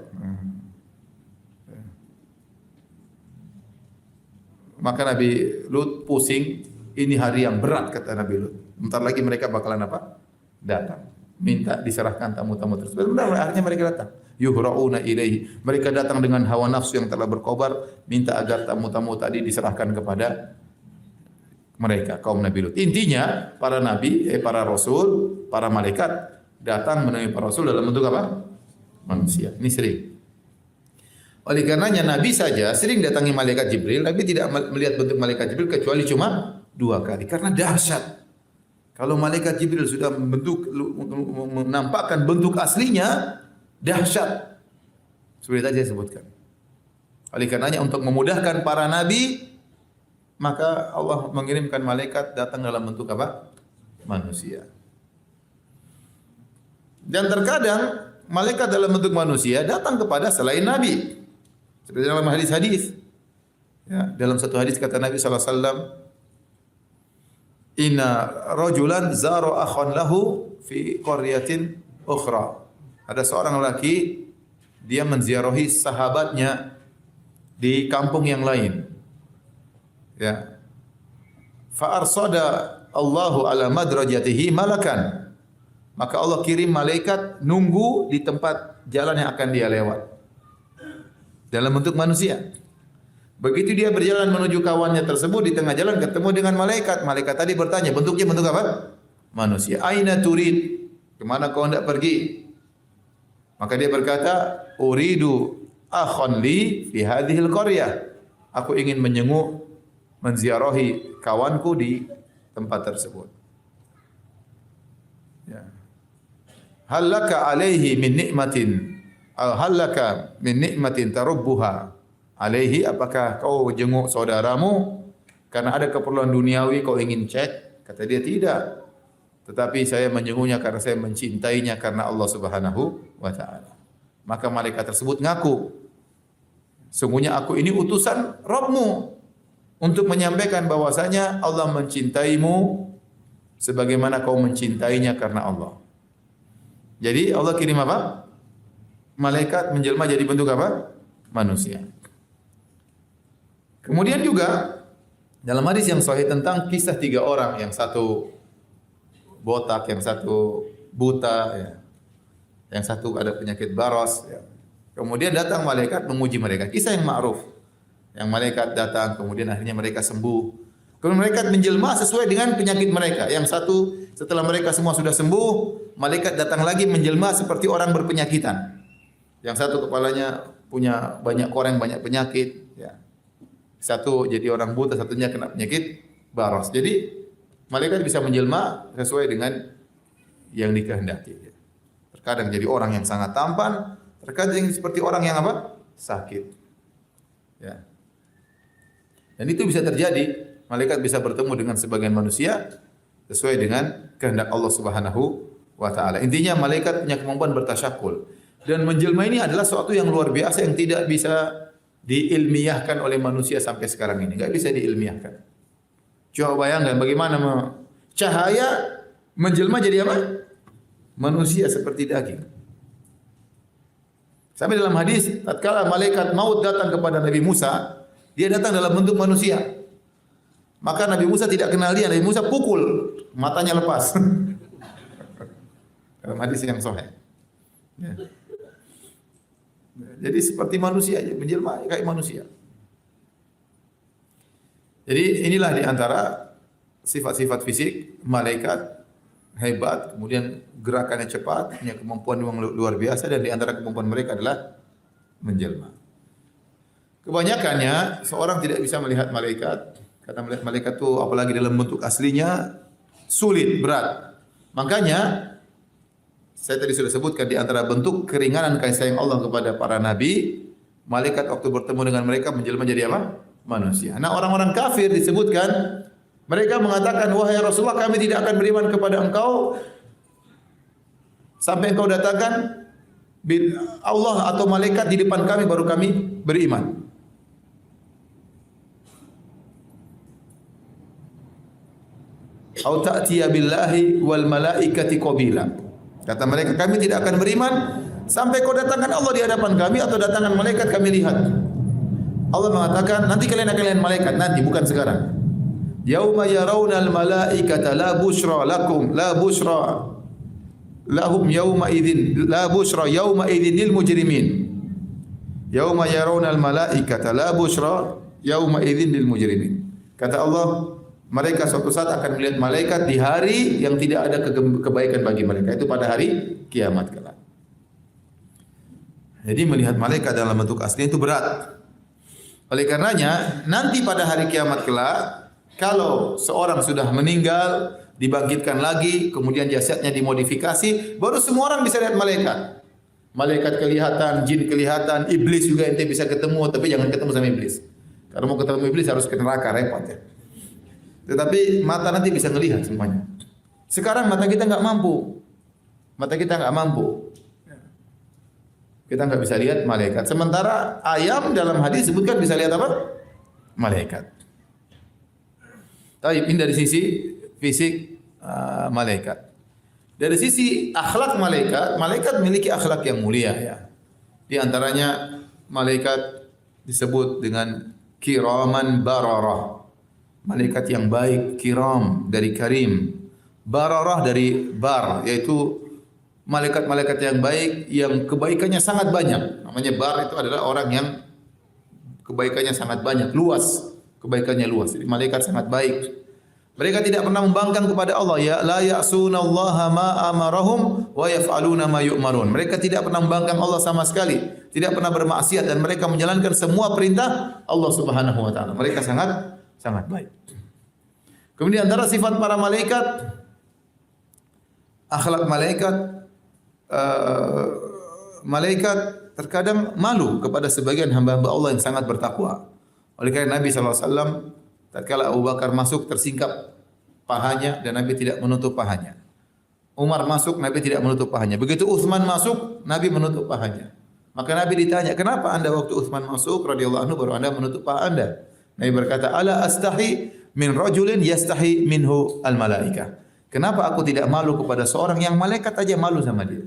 Maka Nabi Lut pusing, ini hari yang berat kata Nabi Lut. Bentar lagi mereka bakalan apa? Datang. Minta diserahkan tamu-tamu tersebut. Benar, akhirnya mereka datang. Yuhra'una ilaihi. Mereka datang dengan hawa nafsu yang telah berkobar, minta agar tamu-tamu tadi diserahkan kepada mereka, kaum Nabi Lut. Intinya, para nabi, para rasul, para malaikat datang menemui para rasul dalam bentuk apa? Manusia. Ini sering. Oleh karenanya Nabi saja sering datangi malaikat Jibril, Nabi tidak melihat bentuk malaikat Jibril kecuali cuma 2 kali karena dahsyat. Kalau malaikat Jibril sudah menampakkan bentuk aslinya, dahsyat. Seperti tadi saya sebutkan. Oleh karenanya untuk memudahkan para nabi, maka Allah mengirimkan malaikat datang dalam bentuk apa? Manusia. Dan terkadang malaikat dalam bentuk manusia datang kepada selain nabi. Seperti dalam hadis-hadis. Ya, dalam satu hadis kata Nabi sallallahu alaihi wasallam, "Inna rajulan zara akhan lahu fi qaryatin ukhra." Ada seorang lelaki dia menziarahi sahabatnya di kampung yang lain. Ya. Fa arsada Allahu ala madrajatihi malakan. Maka Allah kirim malaikat nunggu di tempat jalan yang akan dia lewat. Dalam bentuk manusia. Begitu dia berjalan menuju kawannya tersebut, di tengah jalan ketemu dengan malaikat. Malaikat tadi bertanya, bentuknya bentuk apa? Manusia. Aina turid? Kemana kau hendak pergi? Maka dia berkata, uridu akhon li fi hadhil qaryah. Aku ingin menjenguk, menziarahi kawanku di tempat tersebut. Ya. Halaka alaihi min nikmatin, halaka min nikmatin tarubbuha alaihi, apakah kau jenguk saudaramu karena ada keperluan duniawi kau ingin cek? Kata dia tidak. Tetapi saya menjenguknya karena saya mencintainya karena Allah Subhanahu wa taala. Maka malaikat tersebut ngaku, sungguhnya aku ini utusan Rabbmu untuk menyampaikan bahwasanya Allah mencintaimu sebagaimana kau mencintainya karena Allah. Jadi Allah kirim apa? Malaikat menjelma jadi bentuk apa? Manusia. Kemudian juga dalam hadis yang sahih tentang kisah 3 orang, yang satu botak, yang satu buta, ya. Yang satu ada penyakit baros. Ya. Kemudian datang malaikat menguji mereka. Kisah yang ma'ruf. Yang malaikat datang, kemudian akhirnya mereka sembuh. Kemudian malaikat menjelma sesuai dengan penyakit mereka. Yang satu setelah mereka semua sudah sembuh, malaikat datang lagi menjelma seperti orang berpenyakitan. Yang satu kepalanya punya banyak koreng, banyak penyakit. Ya. Satu jadi orang buta, satunya kena penyakit baros. Jadi malaikat bisa menjelma sesuai dengan yang dikehendaki. Terkadang jadi orang yang sangat tampan, terkadang seperti orang yang apa? Sakit. Ya. Dan itu bisa terjadi. Malaikat bisa bertemu dengan sebagian manusia sesuai dengan kehendak Allah Subhanahu wa taala. Intinya malaikat punya kemampuan bertasyakul. Dan menjelma ini adalah sesuatu yang luar biasa yang tidak bisa diilmiahkan oleh manusia sampai sekarang ini. Enggak bisa diilmiahkan. Coba bayangkan bagaimana cahaya menjelma jadi apa? Manusia seperti daging. Sampai dalam hadis, tatkala malaikat maut datang kepada Nabi Musa, dia datang dalam bentuk manusia. Maka Nabi Musa tidak kenal dia, Nabi Musa pukul, matanya lepas. Dalam hadis yang sahih. Ya. Jadi seperti manusia aja, menjelma kayak manusia. Jadi inilah di antara sifat-sifat fisik malaikat, hebat, kemudian gerakannya cepat, punya kemampuan yang luar biasa, dan di antara kemampuan mereka adalah menjelma. Kebanyakannya seorang tidak bisa melihat malaikat, karena melihat malaikat itu apalagi dalam bentuk aslinya sulit, berat. Makanya saya tadi sudah sebutkan di antara bentuk keringanan kasih sayang Allah kepada para nabi, malaikat waktu bertemu dengan mereka menjelma jadi apa? Manusia. Nah, orang-orang kafir disebutkan mereka mengatakan, wahai Rasulullah, kami tidak akan beriman kepada engkau sampai engkau datangkan Allah atau malaikat di depan kami baru kami beriman. Au ta'tiya billahi wal malaikati qabila. Kata mereka, kami tidak akan beriman sampai kau datangkan Allah di hadapan kami atau datangkan malaikat kami lihat. Allah mengatakan, nanti kalian akan lihat malaikat, nanti bukan sekarang. Yauma yarawnal malaikata la busyra lakum la busyra lahum yauma idzin la busyra yauma idzin lil mujrimin. Yauma yarawnal malaikata la busyra yauma idzin lil mujrimin. Kata Allah, mereka suatu saat akan melihat malaikat di hari yang tidak ada kebaikan bagi mereka, itu pada hari kiamat kelak. Jadi melihat malaikat dalam bentuk asli itu berat. Oleh karenanya nanti pada hari kiamat kelak, kalau seorang sudah meninggal, dibangkitkan lagi, kemudian jasadnya dimodifikasi, baru semua orang bisa lihat malaikat. Malaikat kelihatan, jin kelihatan, iblis juga ente bisa ketemu, tapi jangan ketemu sama iblis. Kalau mau ketemu iblis harus ke neraka, repot ya. Tetapi mata nanti bisa melihat semuanya. Sekarang mata kita enggak mampu. Mata kita enggak mampu. Kita enggak bisa lihat malaikat. Sementara ayam dalam hadis sebutkan bisa lihat apa? Malaikat. Tapi ini dari sisi fisik malaikat. Dari sisi akhlak malaikat, malaikat memiliki akhlak yang mulia ya. Di antaranya malaikat disebut dengan kiraman bararah. Malaikat yang baik, kiram dari karim, bararah dari bar, yaitu malaikat-malaikat yang baik yang kebaikannya sangat banyak. Namanya bar itu adalah orang yang kebaikannya sangat banyak, luas, kebaikannya luas. Jadi malaikat sangat baik. Mereka tidak pernah membangkang kepada Allah, ya la ya'sunallaha ma amarahum wa yaf'aluna ma yu'marun. Mereka tidak pernah membangkang Allah sama sekali, tidak pernah bermaksiat dan mereka menjalankan semua perintah Allah Subhanahu wa taala. Mereka sangat baik. Kemudian antara sifat para malaikat, akhlak malaikat, malaikat terkadang malu kepada sebagian hamba-hamba Allah yang sangat bertakwa. Oleh karena Nabi SAW tatkala Abu Bakar masuk tersingkap pahanya dan Nabi tidak menutup pahanya. Umar masuk, Nabi tidak menutup pahanya. Begitu Utsman masuk, Nabi menutup pahanya. Maka Nabi ditanya, kenapa anda waktu Utsman masuk radhiyallahu anhu baru anda menutup paha anda? Nabi berkata, ala astahi min rajulin yastahi minhu al malaika. Kenapa aku tidak malu kepada seorang yang malaikat aja malu sama dia?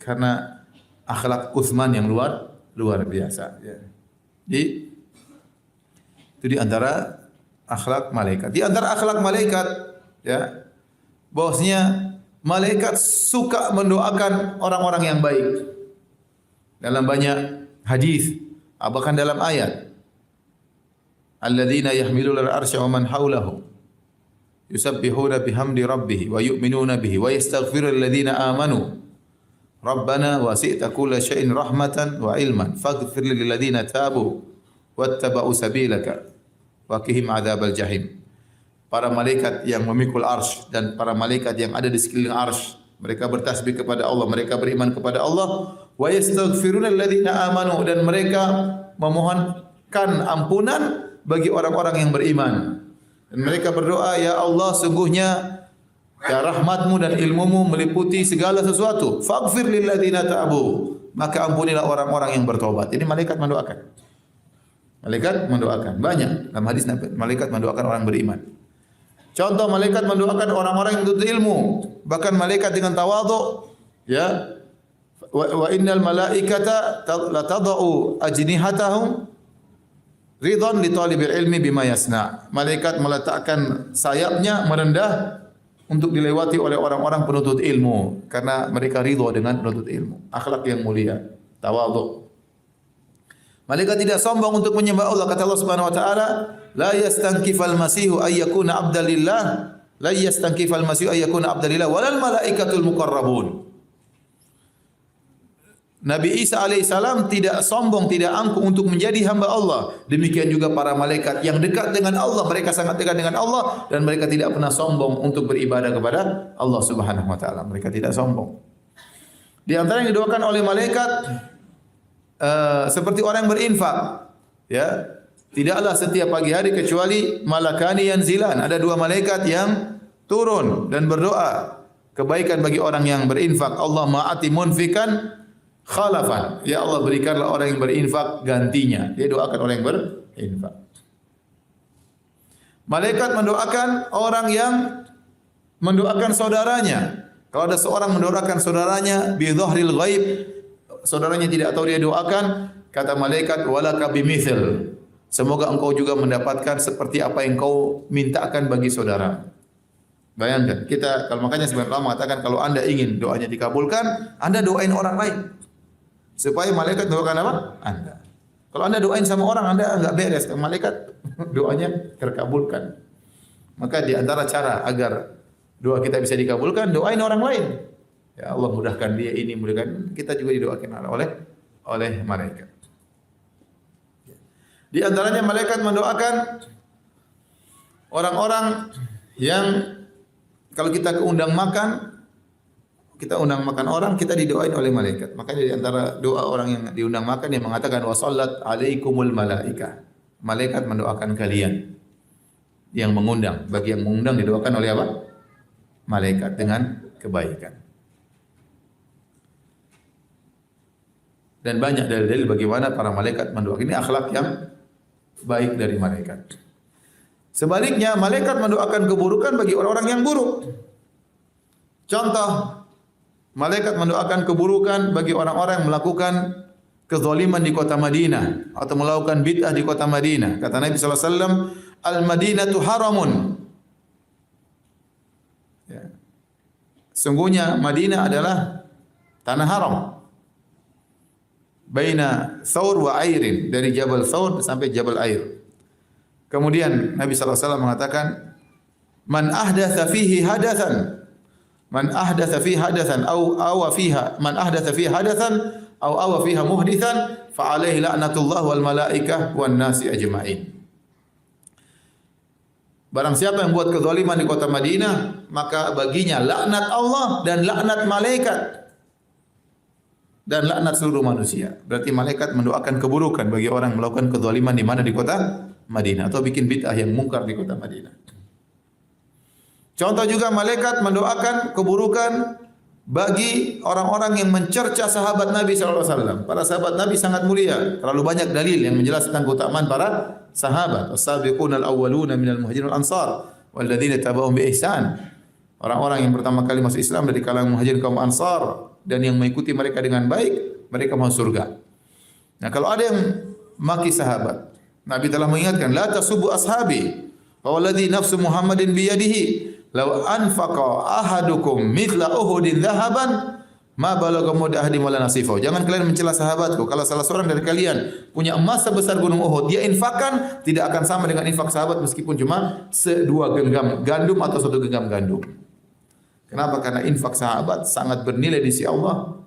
Karena akhlak Utsman yang luar biasa. Ya. Jadi itu di antara akhlak malaikat. Di antara akhlak malaikat, ya, bahwasanya malaikat suka mendoakan orang-orang yang baik. Dalam banyak hadis, bahkan dalam ayat, alladzina yahmiluna al-arsya wa man hawlahu yusabbihuna bihamdi rabbih wa yu'minuna bihi wa yastaghfiruna lilladzina amanu rabbana wasi'ta kulla syai'in rahmatan wa ilman faghfir lil ladzina tabu wattaba'u sabilaka waqihim adzabal jahim. Para malaikat yang memikul arsy dan para malaikat yang ada di sekeliling arsy, mereka bertasbih kepada Allah, mereka beriman kepada Allah, wa yastaghfiruna alladzina amanu, dan mereka memohonkan ampunan bagi orang-orang yang beriman. Dan mereka berdoa, ya Allah, sungguhnya ya rahmatmu dan ilmumu meliputi segala sesuatu. Faghfir lil ladzina tabu, maka ampunilah orang-orang yang bertobat. Ini malaikat mendoakan. Malaikat mendoakan banyak dalam hadis Nabi. Malaikat mendoakan orang beriman. Contoh malaikat mendoakan orang-orang yang menuntut ilmu. Bahkan malaikat dengan tawadhu, ya. Wa innal malaikata la tadau ajnihatahum ridhan li talibil ilmi bima yasna. Malaikat meletakkan sayapnya merendah untuk dilewati oleh orang-orang penuntut ilmu karena mereka ridha dengan penuntut ilmu. Akhlak yang mulia, tawadhu. Malaikat tidak sombong untuk menyembah Allah. Kata Allah Subhanahu wa taala, la yastankifal masihu ay yakuna abdalillah, la yastankifal masihu ay yakuna abdalillah walal malaikatul muqarrabun. Nabi Isa alaihissalam tidak sombong, tidak angkuh untuk menjadi hamba Allah. Demikian juga para malaikat yang dekat dengan Allah, mereka sangat dekat dengan Allah dan mereka tidak pernah sombong untuk beribadah kepada Allah Subhanahu wa taala. Mereka tidak sombong. Di antara yang didoakan oleh malaikat seperti orang yang berinfak, ya, tidaklah setiap pagi hari kecuali malakani yanzilan, ada dua malaikat yang turun dan berdoa kebaikan bagi orang yang berinfak. Allah ma'ati munfikan khalafan, ya Allah berikanlah orang yang berinfak gantinya. Dia doakan orang yang berinfak. Malaikat mendoakan orang yang mendoakan saudaranya. Kalau ada seorang mendoakan saudaranya bi dhahril ghaib, saudaranya tidak tahu dia doakan, kata malaikat walaka bimithil, semoga engkau juga mendapatkan seperti apa yang kau mintakan bagi saudara. Bayangkan, kita kalau makanya sebenarnya ulama mengatakan kalau Anda ingin doanya dikabulkan, Anda doain orang lain supaya malaikat doakan apa? Anda. Kalau Anda doain sama orang, Anda enggak beres, malaikat doanya terkabulkan. Maka di antara cara agar doa kita bisa dikabulkan, doain orang lain. Ya Allah mudahkan dia ini, mudahkan kita juga didoakan oleh malaikat. Di antaranya malaikat mendoakan orang-orang yang kalau kita undang makan, kita undang makan orang, kita didoain oleh malaikat. Makanya di antara doa orang yang diundang makan yang mengatakan wa sallat alaikumul malaika. Malaikat mendoakan kalian yang mengundang. Bagi yang mengundang didoakan oleh apa? Malaikat dengan kebaikan. Dan banyak dalil-dalil bagaimana para malaikat mendoakan. Ini akhlak yang baik dari malaikat. Sebaliknya, malaikat mendoakan keburukan bagi orang-orang yang buruk. Contoh, malaikat mendoakan keburukan bagi orang-orang yang melakukan kezaliman di kota Madinah atau melakukan bid'ah di kota Madinah. Kata Nabi sallallahu alaihi wasallam, "Al-Madinatu haramun." Ya. Sungguhnya Madinah adalah tanah haram. Baina Thawr wa Airin, dari Jabal Thawr sampai Jabal Air. Kemudian Nabi sallallahu alaihi wasallam mengatakan, "Man ahdatsa fihi hadatsan." Man ahdatsa fihi hadatsan aw awa fiha, man ahdatsa fihi hadatsan aw awa fiha muhditsan fa alaihi la'natullah wal malaikah wan nasi ajma'in. Barang siapa yang buat kezaliman di kota Madinah, maka baginya laknat Allah dan laknat malaikat dan laknat seluruh manusia. Berarti malaikat mendoakan keburukan bagi orang melakukan kezaliman di mana, di kota Madinah, atau bikin bid'ah yang mungkar di kota Madinah. Contoh juga malaikat mendoakan keburukan bagi orang-orang yang mencerca sahabat Nabi sallallahu alaihi wasallam. Para sahabat Nabi sangat mulia, terlalu banyak dalil yang menjelaskan keutamaan para sahabat. As-sabiqunal awwaluna minal muhajirin wal ansar wal ladzina tabauhum bi ihsan. Orang-orang yang pertama kali masuk Islam dari kalangan muhajirin kaum ansar dan yang mengikuti mereka dengan baik, mereka masuk surga. Nah, kalau ada yang maki sahabat, Nabi telah mengingatkan, la tasubbu ashabi, wa walladzi nafsu Muhammadin bi yadihi, law anfaqa ahadukum mithla Uhudin dhahaban ma balagha mudda ahadim wala nasifahu. Jangan kalian mencela sahabatku. Kalau salah seorang dari kalian punya emas sebesar gunung Uhud, dia infakkan, tidak akan sama dengan infak sahabat meskipun cuma sedua genggam gandum atau satu genggam gandum. Kenapa? Karena infak sahabat sangat bernilai di sisi Allah.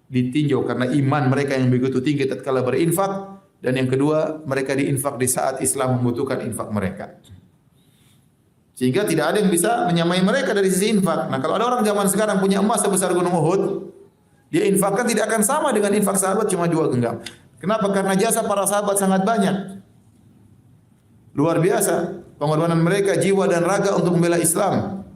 Ditinjau karena iman mereka yang begitu tinggi tatkala berinfak, dan yang kedua, mereka diinfak di saat Islam membutuhkan infak mereka. Sehingga tidak ada yang bisa menyamai mereka dari sisi infak. Nah, kalau ada orang zaman sekarang punya emas sebesar gunung Uhud, dia infakkan tidak akan sama dengan infak sahabat cuma 2 genggam. Kenapa? Karena jasa para sahabat sangat banyak. Luar biasa pengorbanan mereka jiwa dan raga untuk membela Islam.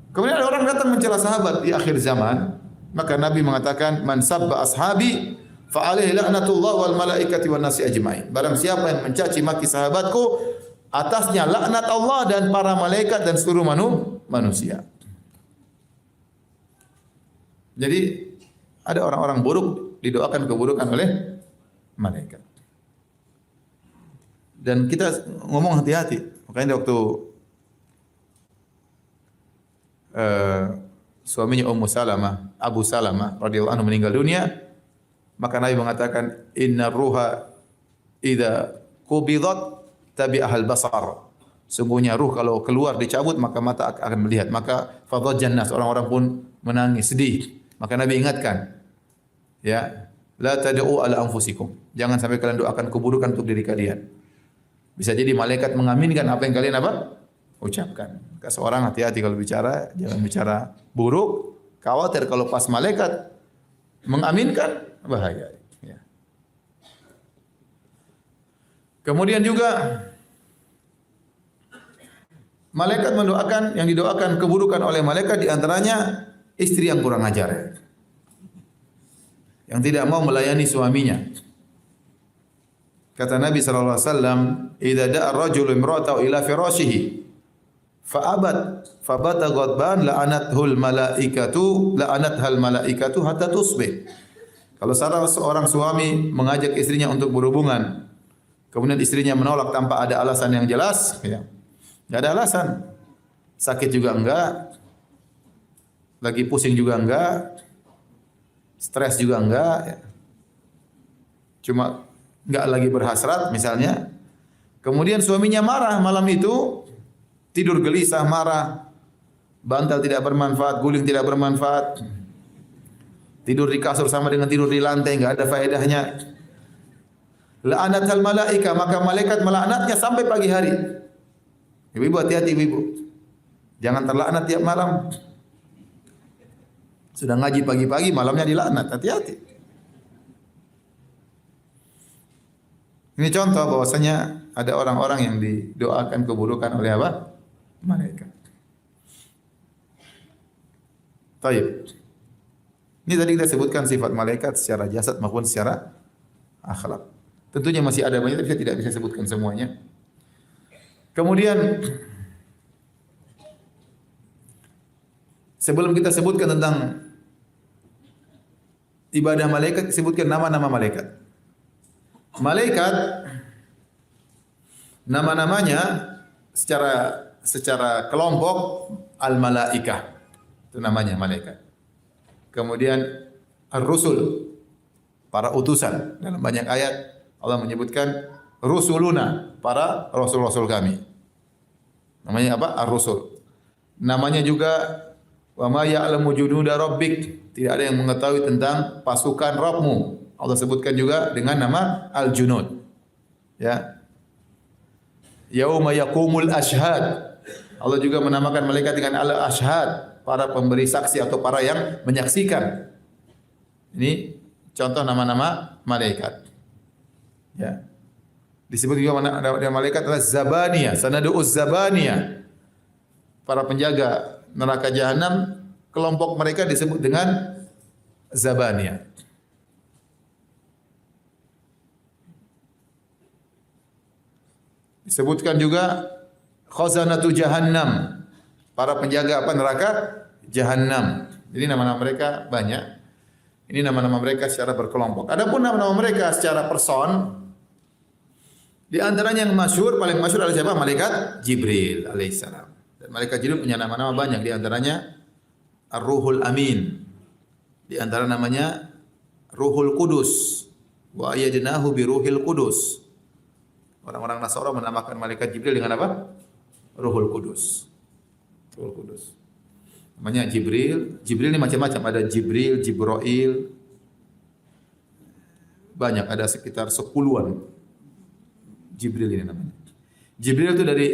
Kemudian ada orang datang mencela sahabat di akhir zaman, maka Nabi mengatakan, "Man sabba ashabi fa alaihi la'natullah wal malaikati wan nasi ajmain." Barang siapa yang mencaci maki sahabatku, atasnya laknat Allah dan para malaikat dan seluruh manusia. Jadi ada orang-orang buruk didoakan keburukan oleh malaikat. Dan kita ngomong hati-hati. Makanya waktu suaminya Ummu Salamah, Abu Salamah radhiyallahu anhu meninggal dunia, maka Nabi mengatakan, "Inna ruha idza qubidat tabi'ahal basar." Sungguhnya ruh kalau keluar dicabut maka mata akan melihat. Maka fadhajjan nas, orang-orang pun menangis sedih. Maka Nabi ingatkan, ya, la tad'u ala anfusikum. Jangan sampai kalian doakan keburukan untuk diri kalian. Bisa jadi malaikat mengaminkan apa yang kalian ucapkan. Maka seorang hati-hati kalau bicara, jangan bicara buruk. Khawatir kalau pas malaikat mengaminkan, bahaya. Ya. Kemudian juga malaikat mendoakan, yang didoakan keburukan oleh malaikat di antaranya istri yang kurang ajar, yang tidak mau melayani suaminya. Kata Nabi sallallahu alaihi wasallam, "Idza da'a ar-rajulu imra'atahu ila firashihi fa abad fa bata ghadban la'anathul malaikatu hatta tusbih." Kalau seorang suami mengajak istrinya untuk berhubungan, kemudian istrinya menolak tanpa ada alasan yang jelas, ya. Enggak ada alasan. Sakit juga enggak, lagi pusing juga enggak, stres juga enggak, ya. Cuma enggak lagi berhasrat misalnya. Kemudian suaminya marah malam itu, tidur gelisah, marah, bantal tidak bermanfaat, guling tidak bermanfaat, tidur di kasur sama dengan tidur di lantai, enggak ada faedahnya. La'anatal malaika, maka malaikat melaknatnya sampai pagi hari. Ibu-ibu hati-hati, ibu-ibu. Jangan terlaknat tiap malam. Sudah ngaji pagi-pagi, malamnya dilaknat. Hati-hati. Ini contoh bahwasanya ada orang-orang yang didoakan keburukan oleh apa? Malaikat. Taib. Ini tadi kita sebutkan sifat malaikat secara jasad maupun secara akhlak. Tentunya masih ada banyak, tapi saya tidak bisa sebutkan semuanya. Kemudian sebelum kita sebutkan tentang ibadah malaikat disebutkan nama-nama malaikat. Malaikat nama-namanya secara kelompok al-malaikah. Itu namanya malaikat. Kemudian ar-rusul, para utusan. Dalam banyak ayat Allah menyebutkan rusuluna, para rasul-rasul kami. Namanya apa? Ar-rusul. Namanya juga wa ma ya'lamu junuda rabbik. Tidak ada yang mengetahui tentang pasukan Rabbmu. Allah sebutkan juga dengan nama Al-Junud. Ya. Yauma yaqumul ashhad. Allah juga menamakan malaikat dengan al-ashhad, para pemberi saksi atau para yang menyaksikan. Ini contoh nama-nama malaikat. Ya. Disebut juga ada malaikat adalah Zabaniyah, sanadu'uz Zabaniyah. Para penjaga neraka jahanam, kelompok mereka disebut dengan Zabaniyah. Disebutkan juga khazanatu jahannam, para penjaga apa neraka jahanam. Jadi nama-nama mereka banyak. Ini nama-nama mereka secara berkelompok. Adapun nama-nama mereka secara person, di antaranya yang masyhur, paling masyhur adalah siapa? Malaikat Jibril alaihissalam. Dan malaikat Jibril punya nama-nama banyak, di antaranya Ar-Ruhul Amin. Di antara namanya Ruhul Kudus. Wa ayyadnahu bi Ruhil Kudus. Orang-orang Nasara menamakan malaikat Jibril dengan apa? Ruhul Kudus. Ruhul Kudus. Namanya Jibril. Jibril ini macam-macam, ada Jibril, Jibril. Banyak, ada sekitar 10-an. Jibril ini namanya. Jibril itu dari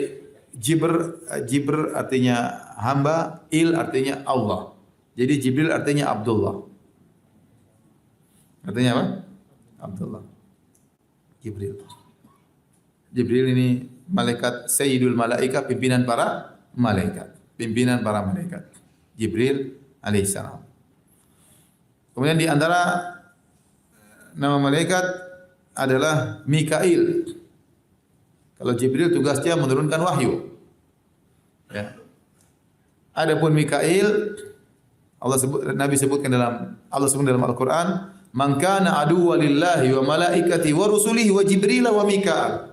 Jibr artinya hamba, il artinya Allah. Jadi Jibril artinya Abdullah. Artinya apa? Abdullah. Jibril. Jibril ini malaikat Sayyidul Malaika, pimpinan para malaikat. Pimpinan para malaikat. Jibril alaihissalam. Kemudian di antara nama malaikat adalah Mikail. Kalau Jibril tugasnya menurunkan wahyu. Ya. Adapun Mikail, Nabi sebutkan dalam Al-Qur'an, "Man kana aduwwan lillahi wa malaikati wa rusulihi wa Jibril wa Mikail,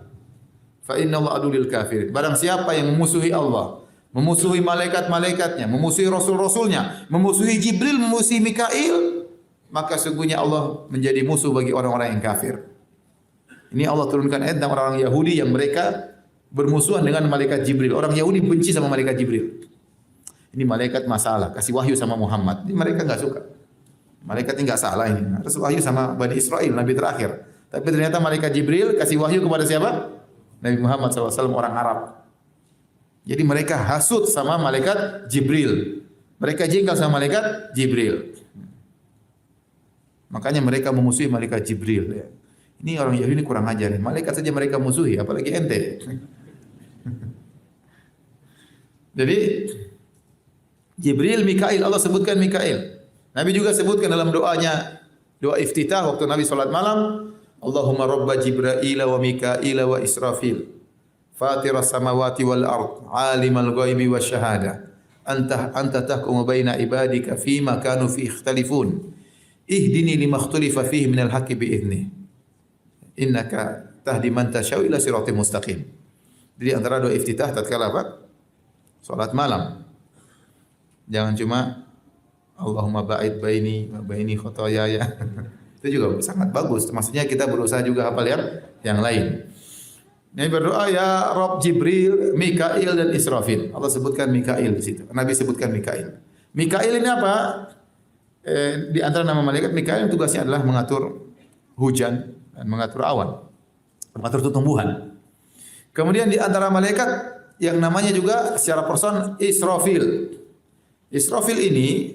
fa inna Allah adu lil kafir." Barang siapa yang memusuhi Allah, memusuhi malaikat-malaikatnya, memusuhi rasul-rasulnya, memusuhi Jibril, memusuhi Mikail, maka sungguhnya Allah menjadi musuh bagi orang-orang yang kafir. Ini Allah turunkan ayat tentang orang-orang Yahudi yang mereka bermusuhan dengan malaikat Jibril. Orang Yahudi benci sama malaikat Jibril. Ini malaikat masalah, kasih wahyu sama Muhammad. Ini mereka enggak suka. Malaikat ini enggak salah ini. Harus wahyu sama Bani Israel, Nabi terakhir. Tapi ternyata malaikat Jibril kasih wahyu kepada siapa? Nabi Muhammad SAW, orang Arab. Jadi mereka hasut sama malaikat Jibril. Mereka jengkel sama malaikat Jibril. Makanya mereka memusuhi malaikat Jibril. Ya. Ini orang Yahudi ini kurang ajar. Malaikat saja mereka musuhi, apalagi ente. Jadi Jibril, Mikail, Allah sebutkan Mikail. Nabi juga sebutkan dalam doanya, doa iftitah waktu Nabi salat malam, Allahumma rabba Jibril wa Mikail wa Israfil, fatiras samawati wal ard, alimal ghaibi wasyahada, anta tahkumu baina ibadika fima kanu fi ikhtalifun, ihdini lima ikhtalifa fihi minal haqqi bi idzni, innaka tahdi man tasyau ila siratal mustaqim. Jadi antara doa iftitah tatkala apa? Salat malam. Jangan cuma Allahumma ba'id baini wa baini khotoyaya. Itu juga sangat bagus. Maksudnya kita berusaha juga hafal yang lain. Nabi berdoa, ya Rabb Jibril, Mikail dan Israfil. Allah sebutkan Mikail di situ. Nabi sebutkan Mikail. Mikail ini apa? Di antara nama malaikat, Mikail tugasnya adalah mengatur hujan dan mengatur awan, mengatur tumbuhan. Kemudian di antara malaikat yang namanya juga secara person Israfil. Israfil ini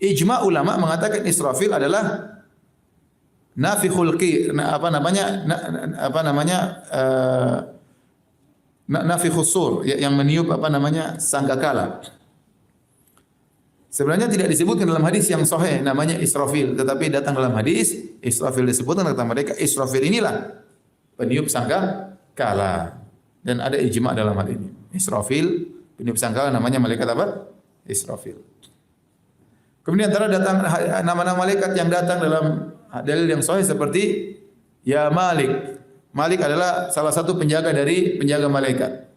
ijma ulama mengatakan Israfil adalah nafikhul nafikhus sur yang meniup sangkakala. Sebenarnya tidak disebutkan dalam hadis yang sahih namanya Israfil, tetapi datang dalam hadis Israfil disebutkan kata mereka Israfil inilah peniup sangkakala, dan ada ijma dalam hal ini. Israfil peniup sangkakala namanya malaikat apa? Israfil. Kemudian antara datang nama-nama malaikat yang datang dalam dalil yang sahih seperti ya Malik. Malik adalah salah satu penjaga dari penjaga malaikat.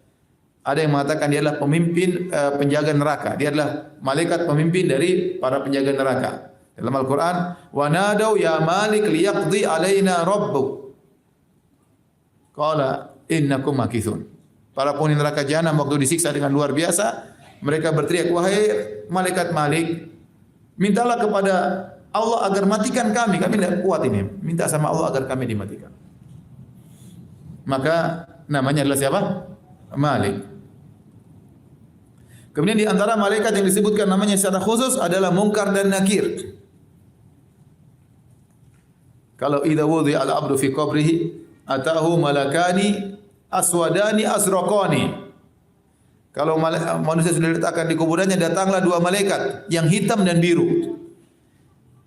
Ada yang mengatakan dia adalah pemimpin penjaga neraka. Dia adalah malaikat pemimpin dari para penjaga neraka. Dalam Al-Quran, wa nadau ya Malik liyaqdi alaina rabbuk. Qala innakum makithun. Para penghuni neraka jahanam waktu disiksa dengan luar biasa, mereka berteriak, wahai malaikat Malik, mintalah kepada Allah agar matikan kami tidak kuat ini. Minta sama Allah agar kami dimatikan. Maka namanya adalah siapa? Malik. Kemudian di antara malaikat yang disebutkan namanya secara khusus adalah Munkar dan Nakir. Kalau idza wudi'a al-'abdu fi qabrihi atahu malakani aswadani asraqani. Kalau manusia sudah diletakkan di kuburannya, datanglah dua malaikat yang hitam dan biru.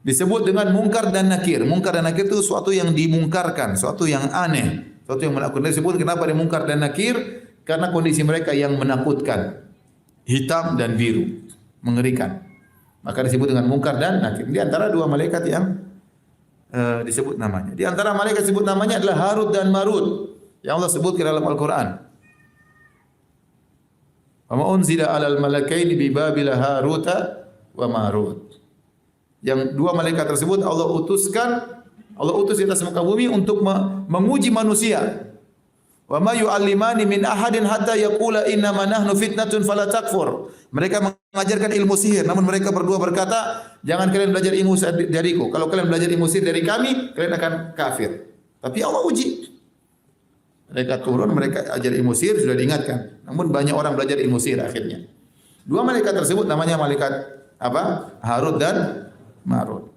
Disebut dengan Munkar dan Nakir. Munkar dan Nakir itu suatu yang dimungkarkan, suatu yang aneh. Suatu yang menakutkan. Disebut kenapa dia Munkar dan Nakir? Karena kondisi mereka yang menakutkan. Hitam dan biru. Mengerikan. Maka disebut dengan Munkar dan Nakir. Di antara dua malaikat yang disebut namanya. Di antara malaikat disebut namanya adalah Harut dan Marut. Yang Allah sebutkan dalam Al-Quran. Wa ma unzila 'alal malakaini bi Babila Haruta wa Marut. Yang dua malaikat tersebut Allah utus di atas muka bumi untuk menguji manusia. Wa ma yu'allimani min ahadin hatta yaqula inna ma nahnu fitnatun fala takfur. Mereka mengajarkan ilmu sihir, namun mereka berdua berkata, jangan kalian belajar ilmu dariku. Kalau kalian belajar ilmu sihir dari kami, kalian akan kafir. Tapi Allah uji. Mereka turun, mereka ajar ilmu sihir, sudah diingatkan. Namun banyak orang belajar ilmu sihir akhirnya. Dua malaikat tersebut namanya malaikat apa? Harut dan Marut.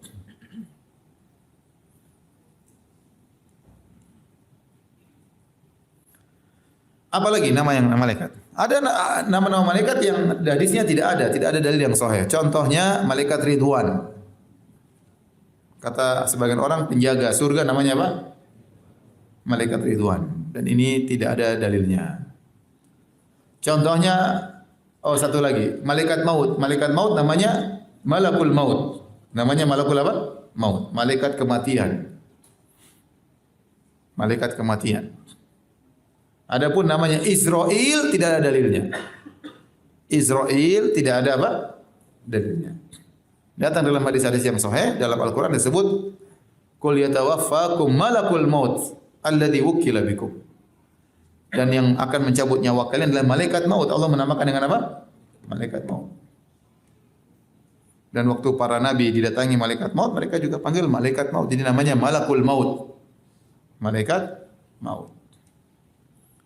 Apalagi nama yang malaikat? Ada nama-nama malaikat yang hadisnya tidak ada dalil yang sahih. Contohnya malaikat Ridwan. Kata sebagian orang penjaga surga namanya apa? Malaikat Ridwan. Dan ini tidak ada dalilnya. Contohnya, satu lagi, malaikat maut. Malaikat maut namanya Malakul Maut. Namanya Malakul apa? Maut. Malaikat kematian. Malaikat kematian. Adapun namanya Israel tidak ada dalilnya. Israel tidak ada apa? Dalilnya. Datang dalam hadis-hadis yang sahih dalam Al-Qur'an disebut qul yatawaffakum malakul maut alladzi wukila bikum. Dan yang akan mencabut nyawa kalian adalah malaikat maut. Allah menamakan dengan apa? Malaikat maut. Dan waktu para nabi didatangi malaikat maut, mereka juga panggil malaikat maut. Jadi namanya Malakul Maut. Malaikat maut.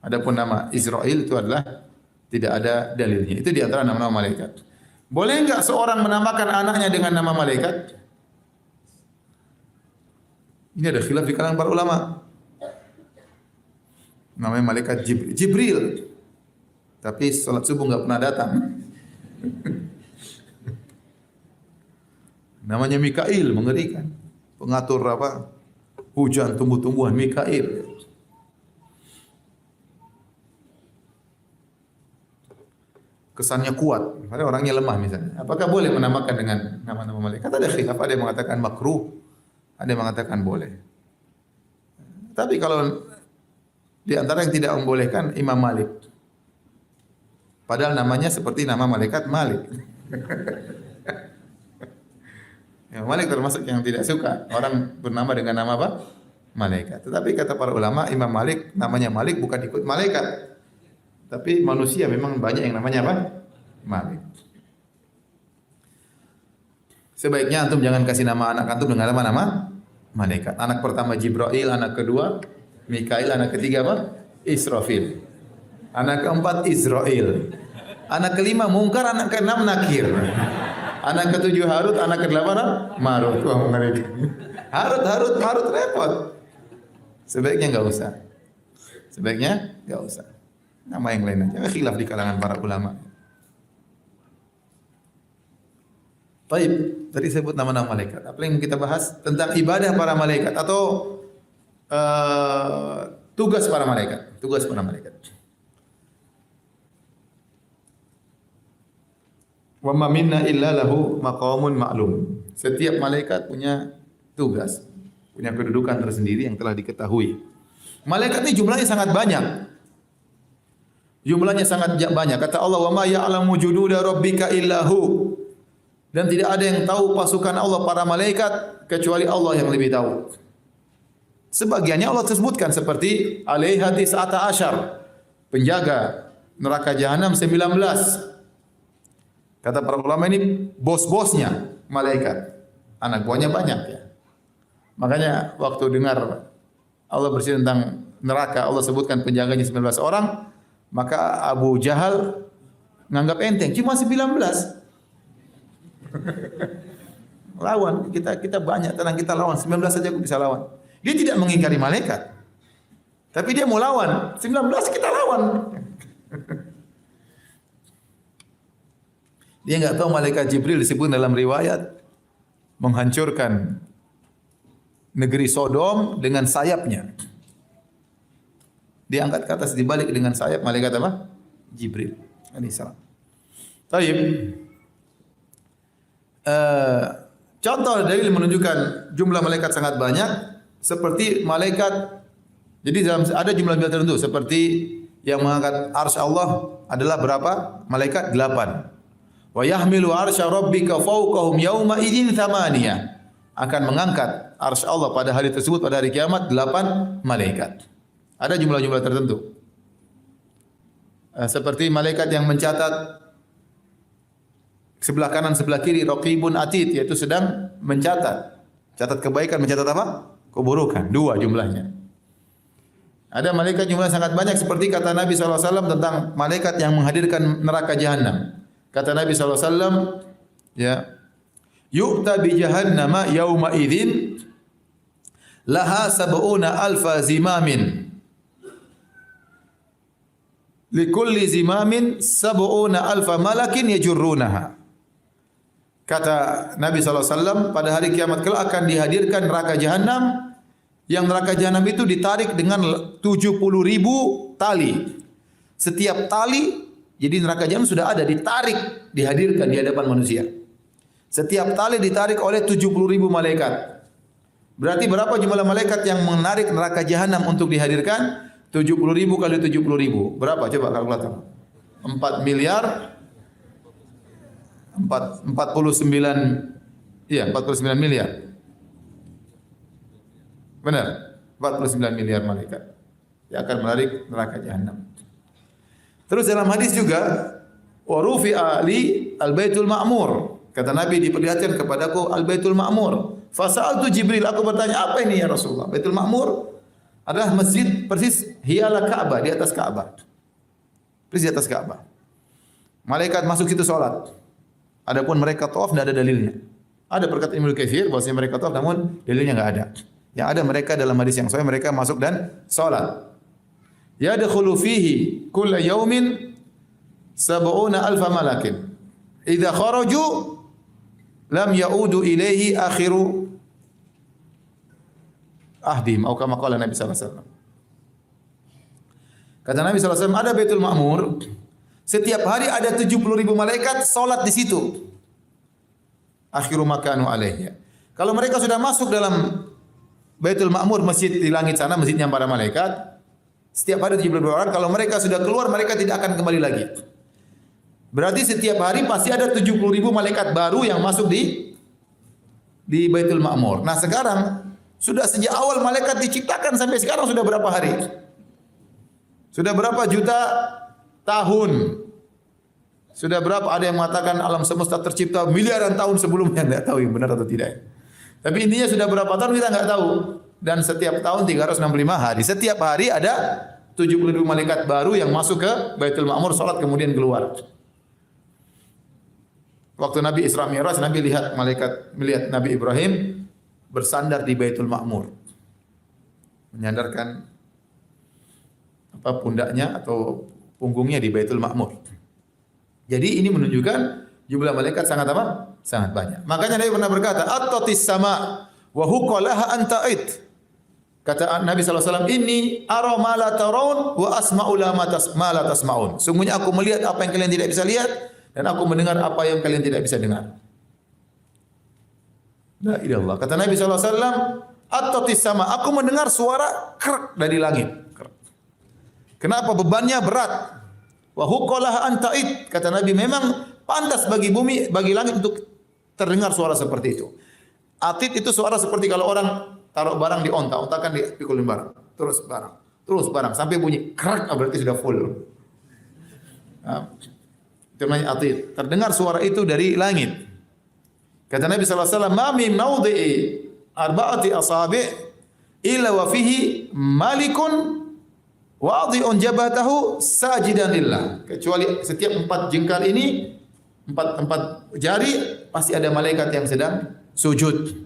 Adapun nama Israel itu adalah tidak ada dalilnya. Itu di antara nama-nama malaikat. Boleh enggak seorang menamakan anaknya dengan nama malaikat? Ini ada khilaf di kalangan para ulama. Namanya malaikat Jibril. Tapi salat subuh enggak pernah datang. Namanya Mikail, mengerikan. Pengatur apa? Hujan tumbuh-tumbuhan Mikail. Kesannya kuat, padahal orangnya lemah misalnya. Apakah boleh menamakan dengan nama-nama malaikat? Ada khilaf, ada yang mengatakan makruh, ada yang mengatakan boleh. Tapi kalau di antara yang tidak membolehkan Imam Malik. Padahal namanya seperti nama malaikat Malik. Imam Malik termasuk yang tidak suka orang bernama dengan nama apa? Malaikat. Tetapi kata para ulama, Imam Malik namanya Malik bukan ikut malaikat. Tapi manusia memang banyak yang namanya apa? Malik. Sebaiknya antum jangan kasih nama anak antum dengan nama malaikat. Anak pertama Jibril, anak kedua Mikail, anak ketiga apa? Israfil. Anak keempat Israel. Anak kelima Munkar, anak keenam Nakir. Anak ketujuh Harut, anak kedelapan Marut. Wah, mengerikan. Harut repot. Sebaiknya enggak usah. Sebaiknya enggak usah. Nama yang lain aja. Khilaf di kalangan para ulama. Baik, tadi sebut nama-nama malaikat. Apa yang kita bahas tentang ibadah para malaikat atau tugas para malaikat. Tugas para malaikat. Wa ma minna illa lahu maqamun ma'lum. Setiap malaikat punya tugas, punya kedudukan tersendiri yang telah diketahui. Malaikat ini jumlahnya sangat banyak. Jumlahnya sangat banyak. Kata Allah, "Wa ma ya'lamu junuda rabbika illahu." Dan tidak ada yang tahu pasukan Allah para malaikat kecuali Allah yang lebih tahu. Sebagiannya Allah sebutkan seperti alaiha tis'ata asyar, penjaga neraka jahanam 19. Kata para ulama ini bos-bosnya malaikat. Anak buahnya banyak ya. Makanya waktu dengar Allah bercerita tentang neraka, Allah sebutkan penjaganya 19 orang, maka Abu Jahal nganggap enteng, cuma 19. Lawan, kita banyak, tenang kita lawan, 19 saja aku bisa lawan. Dia tidak mengingkari malaikat. Tapi dia mau lawan, 19 kita lawan. Dia enggak tahu malaikat Jibril disebut dalam riwayat menghancurkan negeri Sodom dengan sayapnya. Dia angkat ke atas dibalik dengan sayap malaikat apa? Jibril alaihissalam. Taib. Contoh dalil menunjukkan jumlah malaikat sangat banyak seperti malaikat. Jadi dalam ada jumlah tertentu seperti yang mengangkat arsy Allah adalah berapa? Malaikat 8. Wa yahmilu arsya rabbika fawqahum yawma idzin thamaniyah. Akan mengangkat arsy Allah pada hari tersebut pada hari kiamat 8 malaikat. Ada jumlah-jumlah tertentu. Seperti malaikat yang mencatat sebelah kanan sebelah kiri raqibun atid, yaitu sedang mencatat. Catat kebaikan, mencatat apa? Keburukan. 2 jumlahnya. Ada malaikat jumlah sangat banyak seperti kata Nabi SAW tentang malaikat yang menghadirkan neraka jahanam. Kata Nabi SAW, ya, yu'ta bi jahannama yawma idzin laha sab'una alfa zimamin. Likulli zimamin sab'una alfa malakin yajurrunaha. Kata Nabi SAW, pada hari kiamat kelak akan dihadirkan neraka jahanam, yang neraka jahanam itu ditarik dengan 70.000 tali. Setiap tali, jadi neraka jahanam sudah ada, ditarik, dihadirkan di hadapan manusia. Setiap tali ditarik oleh 70.000 malaikat. Berarti berapa jumlah malaikat yang menarik neraka jahanam untuk dihadirkan? 70.000 kali 70.000. Berapa? Coba kalkulator. 4 miliar 49 miliar. Benar? 49 miliar malaikat yang akan menarik neraka jahanam. Terus dalam hadis juga wa rufi'a li al-Baitul Ma'mur. Kata Nabi, diperlihatkan kepadaku al-Baitul Ma'mur. Fa sa'altu Jibril, aku bertanya, apa ini ya Rasulullah? Baitul Ma'mur adalah masjid persis hiala Ka'bah, di atas Ka'bah. Persis di atas Ka'bah. Malaikat masuk situ salat. Adapun mereka tawaf tidak ada dalilnya. Ada perkataan Ibnu Katsir bahwasanya mereka tawaf namun dalilnya enggak ada. Yang ada mereka dalam hadis yang sahih mereka masuk dan salat. Yadkhulu fihi kulla yaumin 70,000 malakin. Idza kharaju lam yaudu ilaihi akhiru ahdim atau kama qala Nabi sallallahu alaihi wasallam. Kata Nabi sallallahu alaihi wasallam, ada Baitul Ma'mur, setiap hari ada 70.000 malaikat salat di situ. Akhiru makanu alaihi. Kalau mereka sudah masuk dalam Baitul Ma'mur, masjid di langit sana, masjidnya para malaikat, setiap hari 70.000 orang, kalau mereka sudah keluar, mereka tidak akan kembali lagi. Berarti setiap hari pasti ada 70.000 malaikat baru yang masuk di Baitul Ma'mur. Nah sekarang, sudah sejak awal malaikat diciptakan sampai sekarang sudah berapa hari? Sudah berapa juta tahun? Sudah berapa? Ada yang mengatakan alam semesta tercipta miliaran tahun sebelumnya. Tidak tahu yang benar atau tidak. Tapi intinya sudah berapa tahun kita nggak tahu. Dan setiap tahun 365 hari. Setiap hari ada 70.000 malaikat baru yang masuk ke Baitul Ma'mur, salat kemudian keluar. Waktu Nabi Isra Mi'raj, Nabi melihat Nabi Ibrahim bersandar di Baitul Ma'mur. Menyandarkan pundaknya atau punggungnya di Baitul Ma'mur. Jadi ini menunjukkan jumlah malaikat sangat apa? Sangat banyak. Makanya Nabi pernah berkata, "At-tatis sama wa huqalaha anta'id." Kata Nabi SAW, "Inni ara ma la tarawun wa asma'u ma la tasma'un." Sungguhnya aku melihat apa yang kalian tidak bisa lihat dan aku mendengar apa yang kalian tidak bisa dengar. La ilaha illallah. Kata Nabi SAW, At-tatis sama, aku mendengar suara kerak dari langit. Kenapa? Bebannya berat. Wa huqqalaha anta'id. Kata Nabi, memang pantas bagi bumi, bagi langit untuk terdengar suara seperti itu. Atid itu suara seperti kalau orang taruh barang di onta kan dipikulin barang, terus barang sampai bunyi kerak, berarti sudah full. Nah, itu namanya atid. Terdengar suara itu dari langit. Kata Nabi sallallahu alaihi wasallam, "Ma min mawdi'i arba'ati asabi' illa wa fihi malikun wadi'un jabatahu sajidan lillah." Kecuali setiap 4 jengkal ini, 4 jari, pasti ada malaikat yang sedang sujud.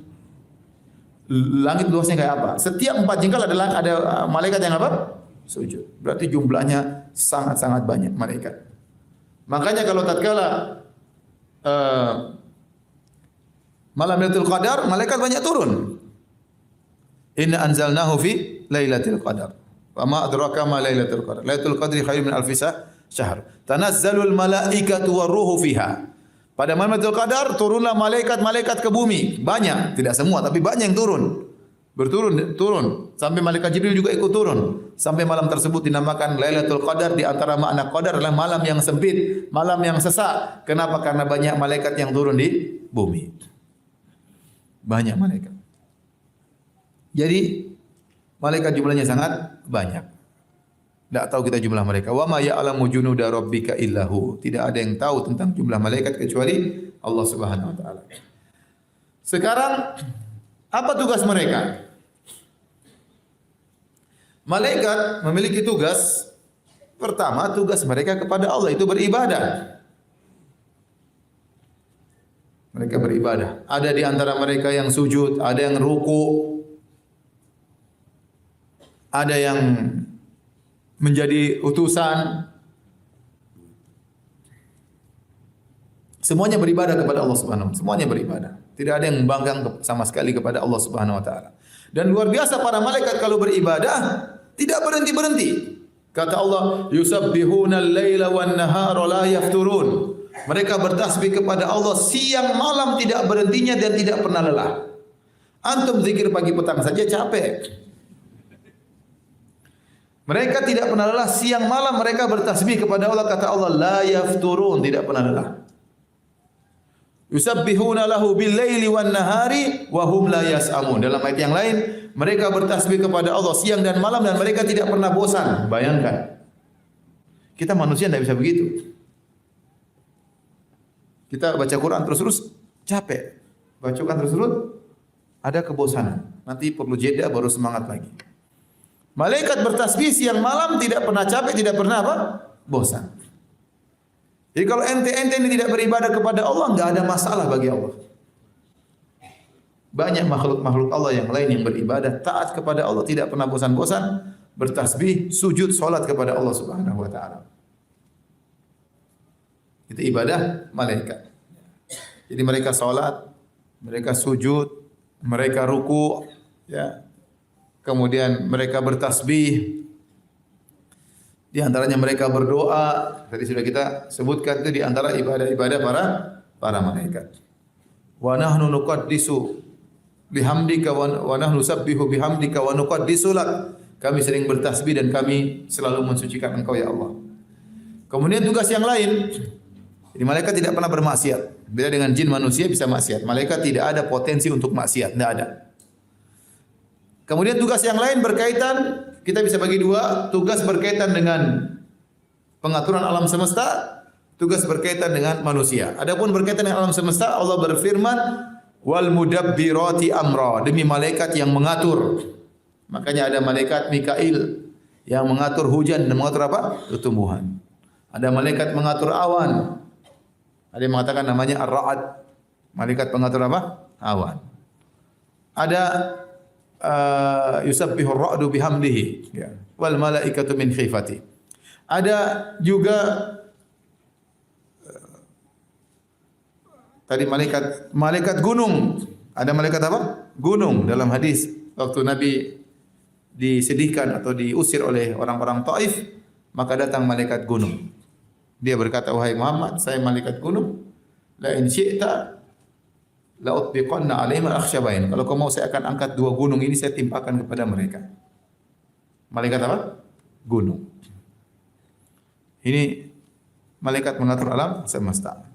Langit luasnya kayak apa? Setiap 4 jengkal ada malaikat yang apa? Sujud. Berarti jumlahnya sangat-sangat banyak malaikat. Makanya kalau tatkala malam Lailatul Qadar, malaikat banyak turun. Inna anzalnahu fi Lailatul Qadar. Wa ma adraka ma Lailatul Qadar. Lailatul Qadri khairun min alfi syahr. Tanazzalul malaikatu waruhu fiha. Pada malam Lailatul Qadar turunlah malaikat-malaikat ke bumi. Banyak, tidak semua tapi banyak yang turun. Turun sampai malaikat Jibril juga ikut turun. Sampai malam tersebut dinamakan Lailatul Qadar. Di antara makna qadar adalah malam yang sempit, malam yang sesak. Kenapa? Karena banyak malaikat yang turun di bumi. Banyak malaikat. Jadi malaikat jumlahnya sangat banyak. Tidak tahu kita jumlah mereka. Wa ma ya'lamu junuda rabbika illahu. Tidak ada yang tahu tentang jumlah malaikat kecuali Allah Subhanahu wa taala. Sekarang apa tugas mereka? Malaikat memiliki tugas. Pertama, tugas mereka kepada Allah itu beribadah. Mereka beribadah. Ada di antara mereka yang sujud, ada yang ruku, ada yang menjadi utusan. Semuanya beribadah kepada Allah Subhanahu wa taala. Semuanya beribadah. Tidak ada yang membangkang sama sekali kepada Allah Subhanahu wa taala. Dan luar biasa para malaikat kalau beribadah tidak berhenti-berhenti. Kata Allah, yusabbihuna al-laila wan-nahara la yafturun. Mereka bertasbih kepada Allah siang malam tidak berhentinya dan tidak pernah lelah. Antum zikir pagi petang saja capek. Mereka tidak pernah lelah siang malam mereka bertasbih kepada Allah. Kata Allah, la yafturun, tidak pernah lelah. Yusabbihuna lahu bil-laili wan-nahari wa hum la yas'amun. Dalam ayat yang lain, mereka bertasbih kepada Allah siang dan malam dan mereka tidak pernah bosan. Bayangkan. Kita manusia tidak bisa begitu. Kita baca Quran terus-terus capek. Baca Quran terus-terus ada kebosanan. Nanti perlu jeda baru semangat lagi. Malaikat bertasbih siang malam tidak pernah capek, tidak pernah apa? Bosan. Jadi kalau ente ini tidak beribadah kepada Allah, enggak ada masalah bagi Allah. Banyak makhluk-makhluk Allah yang lain yang beribadah taat kepada Allah, tidak pernah bosan-bosan, bertasbih, sujud, salat kepada Allah Subhanahu wa taala. Itu ibadah malaikat. Jadi mereka salat, mereka sujud, mereka ruku, ya. Kemudian mereka bertasbih. Di antaranya mereka berdoa. Tadi sudah kita sebutkan itu di antara ibadah-ibadah para malaikat. Wa nahnu nuqaddisu bihamdika wa nahnu nusabbihu bihamdika wa nuqaddisu lak. Kami sering bertasbih dan kami selalu mensucikan Engkau ya Allah. Kemudian tugas yang lain. Jadi malaikat tidak pernah bermaksiat. Beda dengan jin, manusia bisa maksiat. Malaikat tidak ada potensi untuk maksiat, tidak ada. Kemudian tugas yang lain berkaitan, kita bisa bagi dua, tugas berkaitan dengan pengaturan alam semesta, tugas berkaitan dengan manusia. Adapun berkaitan dengan alam semesta, Allah berfirman, wal mudabbirati amra, demi malaikat yang mengatur. Makanya ada malaikat Mikail yang mengatur hujan dan mengatur apa? Tumbuhan. Ada malaikat mengatur awan. Ada yang mengatakan namanya Ar-Ra'ad. Malaikat pengatur apa? Awan. Ada yusabbihu ar-ra'du bihamdihi, ya. Wal malaikatu min khifati. Ada juga tadi malaikat gunung. Ada malaikat apa? Gunung. Dalam hadis waktu Nabi disedihkan atau diusir oleh orang-orang Taif, maka datang malaikat gunung. Dia berkata, wahai Muhammad, saya malaikat gunung. La in syi'ta la utbiqanna alaihim al-akhshabain. Kalau kau mau saya akan angkat dua gunung ini, saya timpakan kepada mereka. Malaikat apa? Gunung. Ini malaikat mengatur alam semesta.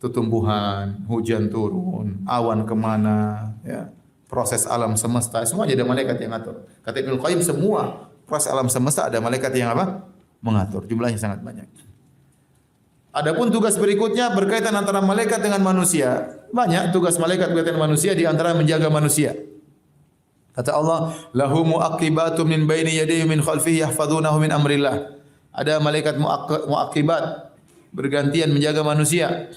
Tumbuhan, hujan turun, awan kemana, ya, proses alam semesta, semua ada malaikat yang ngatur. Kata Ibnu Qayyim, semua proses alam semesta ada malaikat yang apa? Mengatur. Jumlahnya sangat banyak. Adapun tugas berikutnya berkaitan antara malaikat dengan manusia. Banyak tugas malaikat berkaitan dengan manusia, di antara menjaga manusia. Kata Allah, lahu muaqibatun min baini yadayhi min khalfihi yahfazunahu min amrillah. Ada malaikat muaqibat bergantian menjaga manusia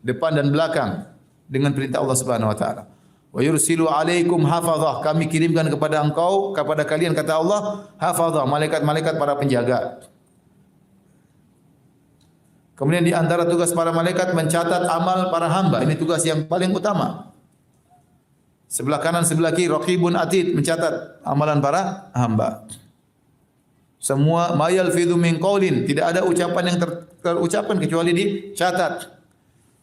depan dan belakang dengan perintah Allah Subhanahu wa taala. Wa yursilu alaikum hafazah. Kami kirimkan kepada engkau, kepada kalian, kata Allah, hafazah, malaikat-malaikat para penjaga. Kemudian di antara tugas para malaikat mencatat amal para hamba. Ini tugas yang paling utama. Sebelah kanan, sebelah kiri, raqibun atid, mencatat amalan para hamba. Semua mayal fidhu min qaulin, tidak ada ucapan yang terucapkan kecuali dicatat.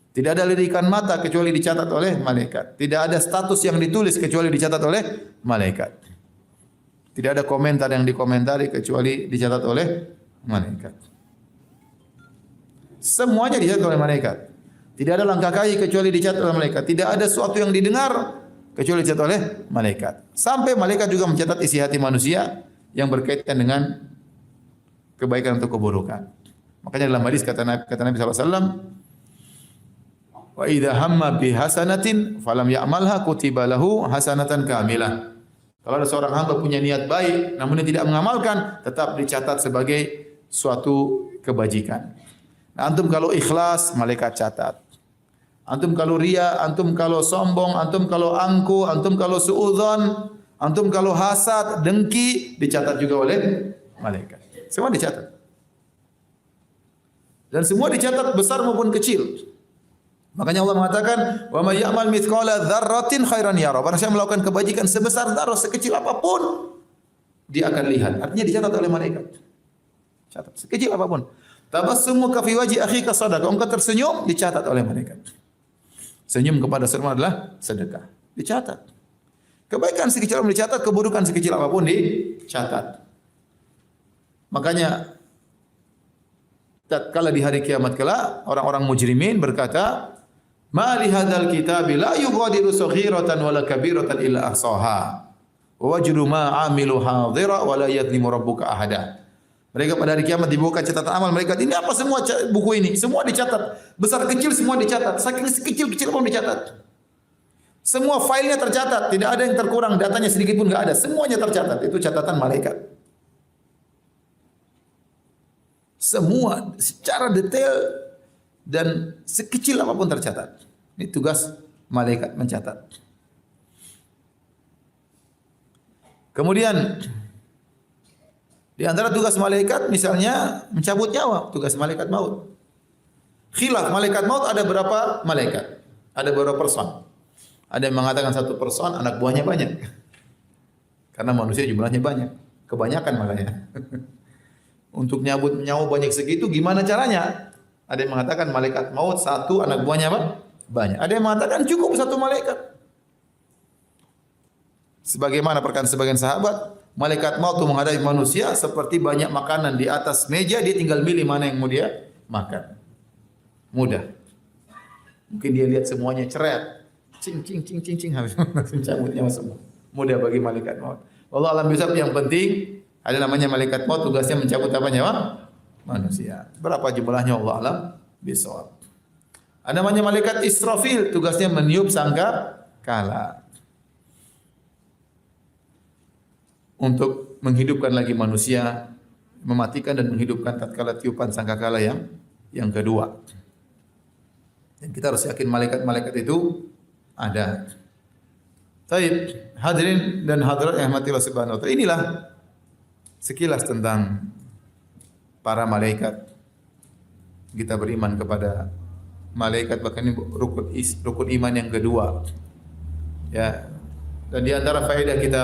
Tidak ada lirikan mata kecuali dicatat oleh malaikat. Tidak ada status yang ditulis kecuali dicatat oleh malaikat. Tidak ada komentar yang dikomentari kecuali dicatat oleh malaikat. Semuanya dicatat oleh malaikat. Tidak ada langkah kaki kecuali dicatat oleh malaikat. Tidak ada sesuatu yang didengar kecuali dicatat oleh malaikat. Sampai malaikat juga mencatat isi hati manusia yang berkaitan dengan kebaikan atau keburukan. Makanya dalam hadis kata Nabi SAW, wa idza hamma bi hasanatin falam ya'malha kutiba lahu hasanatan kamilah. Kalau ada seorang hamba punya niat baik namun dia tidak mengamalkan, tetap dicatat sebagai suatu kebajikan. Nah, antum kalau ikhlas, malaikat catat. Antum kalau riya, antum kalau sombong, antum kalau angku, antum kalau suudzon, antum kalau hasad, dengki, dicatat juga oleh malaikat. Semua dicatat. Dan semua dicatat besar maupun kecil. Makanya Allah mengatakan, "Wa may ya'mal mithqala dzarratin khairan yara." Barang siapa melakukan kebajikan sebesar zarah, sekecil apapun, dia akan lihat. Artinya dicatat oleh malaikat. Catat sekecil apapun. Tabassumu ka fi wajhi akhika sadaqah. Engkau tersenyum, dicatat oleh malaikat. Senyum kepada sesama adalah sedekah. Dicatat. Kebaikan sekecil apapun dicatat, keburukan sekecil apapun dicatat. Makanya tatkala di hari kiamat kelak orang-orang mujrimin berkata, "Ma li hadzal kitabi la yughadiru saghiratan wala kabiratan illa ahsaha. Wa wajadu ma 'amilu hadira wa la yadhlimu rabbuka ahada." Mereka pada hari kiamat dibuka catatan amal mereka. Ini apa semua buku ini? Semua dicatat. Besar kecil semua dicatat. Saking sekecil-kecil pun dicatat. Semua filenya tercatat. Tidak ada yang terkurang. Datanya sedikit pun enggak ada. Semuanya tercatat. Itu catatan malaikat. Semua secara detail dan sekecil apapun tercatat. Ini tugas malaikat mencatat. Kemudian di antara tugas malaikat misalnya mencabut nyawa, tugas malaikat maut. Khilaf malaikat maut ada berapa malaikat? Ada berapa person? Ada yang mengatakan satu person anak buahnya banyak. Karena manusia jumlahnya banyak. Kebanyakan malah ya. Untuk nyabut nyawa banyak segitu gimana caranya? Ada yang mengatakan malaikat maut satu, anak buahnya apa? Banyak. Ada yang mengatakan cukup satu malaikat. Sebagaimana perkataan sebagian sahabat, malaikat maut itu menghadapi manusia seperti banyak makanan di atas meja, dia tinggal milih mana yang mau dia makan. Mudah. Mungkin dia lihat semuanya ceret. Cing cing cing cing cing habis mencabut nyawa semua. Mudah bagi malaikat maut. Allah alam bisab, yang penting ada namanya malaikat maut, tugasnya mencabut apa nyawa manusia. Berapa jumlahnya Allah alam bisawab. Ada namanya malaikat Israfil, tugasnya meniup sangka kala untuk menghidupkan lagi manusia, mematikan dan menghidupkan tatkala tiupan sangkakala yang kedua. Dan kita harus yakin malaikat-malaikat itu ada. Baik, hadirin dan hadirat yang rahmatillah subhanahu wa ta'ala. Inilah sekilas tentang para malaikat. Kita beriman kepada malaikat, bahkan ini rukun iman yang kedua. Ya. Dan di antara faedah kita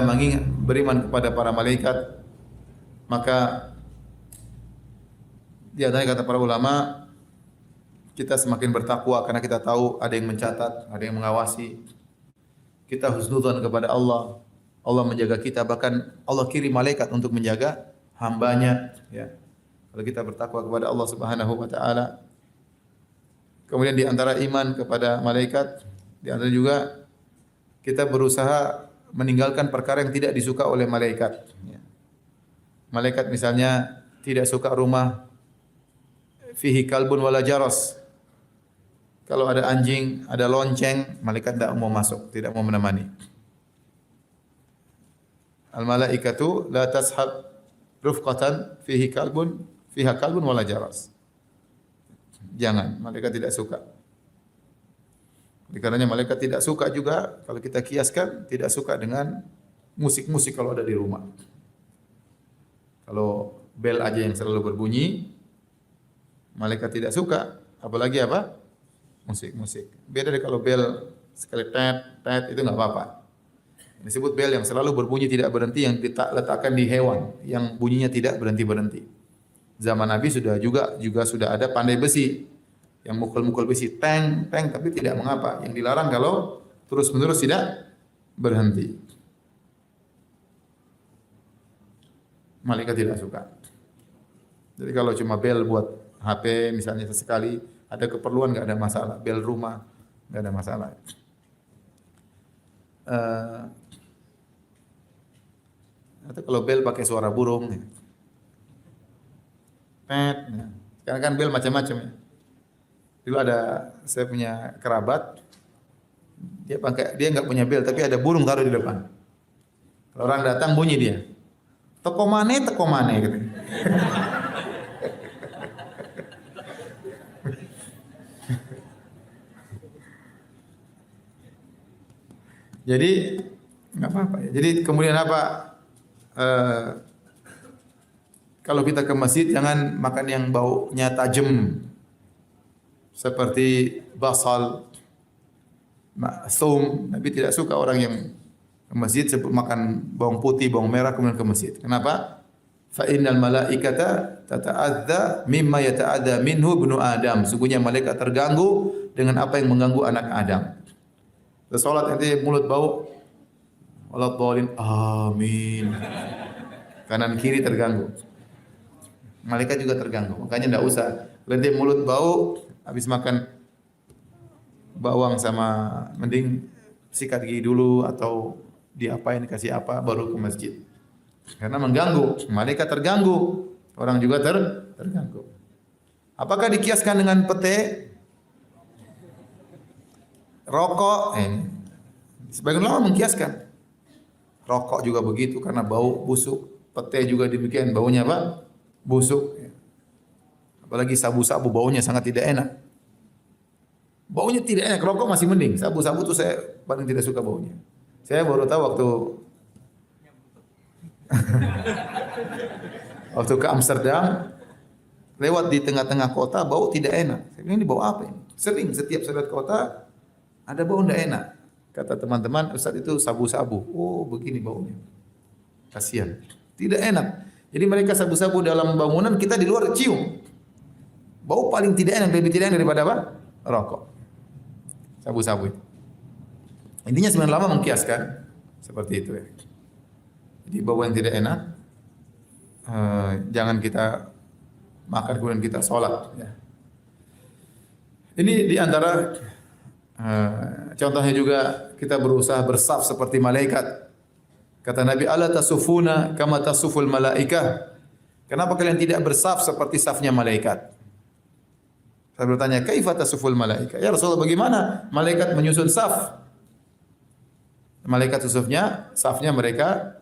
beriman kepada para malaikat, maka Di antaranya kata para ulama, kita semakin bertakwa karena kita tahu ada yang mencatat, ada yang mengawasi. Kita husnudzon kepada Allah. Allah menjaga kita, bahkan Allah kirim malaikat untuk menjaga hambanya. Ya. Kalau kita bertakwa kepada Allah Subhanahu wa taala. Kemudian di antara iman kepada malaikat, di antara juga kita berusaha meninggalkan perkara yang tidak disuka oleh malaikat. Ya. Malaikat misalnya tidak suka rumah fihi kalbun wala jaros. Kalau ada anjing, ada lonceng, malaikat tidak mau masuk, tidak mau menemani. Al malaikatu la tashab rufqatan fiha kalbun wala jaras. Jangan, malaikat tidak suka. Karena malaikat tidak suka juga kalau kita kiaskan tidak suka dengan musik-musik kalau ada di rumah. Kalau bel aja yang selalu berbunyi, malaikat tidak suka, apalagi apa? Musik-musik. Beda dari kalau bel sekali tet itu enggak apa-apa. Disebut bel yang selalu berbunyi tidak berhenti yang diletakkan di hewan yang bunyinya tidak berhenti-berhenti. Zaman Nabi juga sudah ada pandai besi yang mukul-mukul besi teng tapi tidak mengapa. Yang dilarang kalau terus-menerus tidak berhenti. Malaikat tidak suka. Jadi kalau cuma bel buat HP misalnya sesekali ada keperluan enggak ada masalah. Bel rumah enggak ada masalah. Atau kalau bel pakai suara burung. Pet. Sekarang kan bel macam-macam ya. Dulu saya punya kerabat, dia enggak punya bel tapi ada burung taruh di depan. Kalau orang datang bunyi dia. Teko mane gitu. Jadi enggak apa-apa ya. Jadi kemudian apa? Kalau kita ke masjid jangan makan yang baunya tajam seperti basal, thum. Nabi tidak suka orang yang ke masjid makan bawang putih, bawang merah kemudian ke masjid. Kenapa? Fa innal malaikata tata'adza mimma yata'adza minhu ibnu Adam. Sungguhnya malaikat terganggu dengan apa yang mengganggu anak Adam. Salat nanti mulut bau, Allah bolin, amin. Kanan kiri terganggu. Malaikat juga terganggu. Makanya tidak usah. Nanti mulut bau, habis makan bawang sama mending sikat gigi dulu atau diapain kasih apa baru ke masjid. Karena mengganggu. Malaikat terganggu. Orang juga terganggu. Apakah dikiaskan dengan pete? Rokok, sebagian ulama mengkiaskan. Rokok juga begitu karena bau busuk. Pete juga demikian, baunya apa? Busuk. Apalagi sabu-sabu baunya sangat tidak enak. Baunya tidak enak, rokok masih mending. Sabu-sabu itu saya paling tidak suka baunya. Saya baru tahu waktu ke Amsterdam, lewat di tengah-tengah kota, bau tidak enak. Saya bilang ini bau apa ini? Sering setiap saya lihat kota, ada bau tidak enak. Kata teman-teman, Ustaz itu sabu-sabu. Oh, begini baunya. Kasihan. Tidak enak. Jadi mereka sabu-sabu dalam bangunan, kita di luar cium. Bau paling tidak enak, lebih tidak enak daripada apa? Rokok. Sabu-sabu. Intinya sebenarnya lama mengkiaskan seperti itu ya. Jadi bau yang tidak enak, jangan kita makan kemudian kita sholat. Ya. Ini di antara contohnya juga kita berusaha bersaf seperti malaikat. Kata Nabi, "Ala tasufuna kama tasuful malaikah?" Kenapa kalian tidak bersaf seperti safnya malaikat? Saya bertanya, "Kaifa tasuful malaikah?" Ya Rasulullah, bagaimana malaikat menyusun saf? Malaikat safnya mereka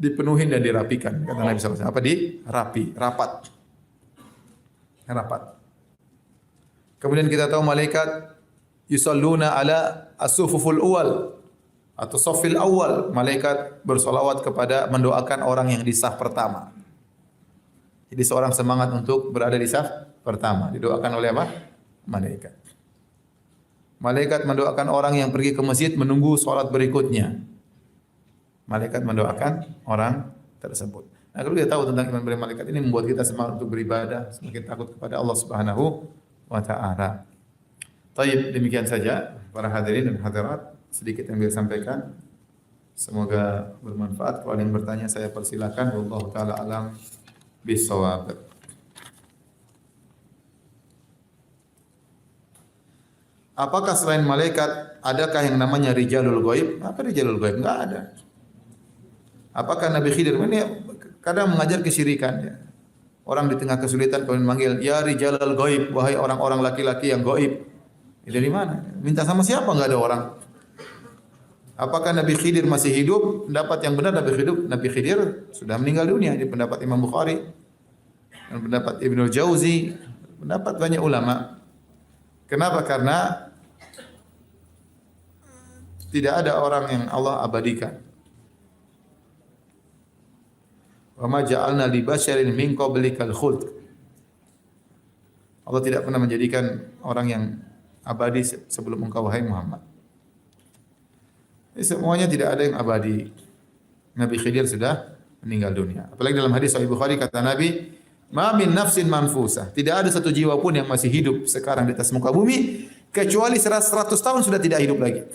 dipenuhin dan dirapikan. Kata Nabi sallallahu alaihi wasallam, apa rapat. Kemudian kita tahu malaikat yusalluna ala as-sufuful awal atau safil awal. Malaikat bersolawat kepada mendoakan orang yang di saf pertama. Jadi seorang semangat untuk berada di saf pertama. Didoakan oleh apa? Malaikat. Malaikat mendoakan orang yang pergi ke masjid menunggu sholat berikutnya. Malaikat mendoakan orang tersebut. Nah, kalau kita tahu tentang iman pada malaikat ini membuat kita semangat untuk beribadah, semakin takut kepada Allah Subhanahu wa taala. Baik, demikian saja para hadirin dan hadirat sedikit yang bisa sampaikan. Semoga bermanfaat. Kalau ada yang bertanya saya persilakan. Wallahu taala alam bisawab. Apakah selain malaikat adakah yang namanya rijalul ghaib? Apa rijalul ghaib? Enggak ada. Apakah Nabi Khidir ini kadang mengajar kesyirikan ya. Orang di tengah kesulitan kalau memanggil ya rijalul ghaib, wahai orang-orang laki-laki yang ghaib. Dari mana? Minta sama siapa? Enggak ada orang. Apakah Nabi Khidir masih hidup? Pendapat yang benar Nabi Khidir sudah meninggal dunia. Ini pendapat Imam Bukhari dan pendapat Ibnu Jauzi, pendapat banyak ulama. Kenapa? Karena tidak ada orang yang Allah abadikan. Wa ma ja'alna li basyarin min qablikal khuld. Allah tidak pernah menjadikan orang yang abadi sebelum engkau wahai Muhammad. Semuanya tidak ada yang abadi. Nabi Khidir sudah meninggal dunia. Apalagi dalam hadis Sahih Bukhari kata Nabi, "Ma min nafsin manfusah." Tidak ada satu jiwa pun yang masih hidup sekarang di atas muka bumi kecuali 100 tahun sudah tidak hidup lagi.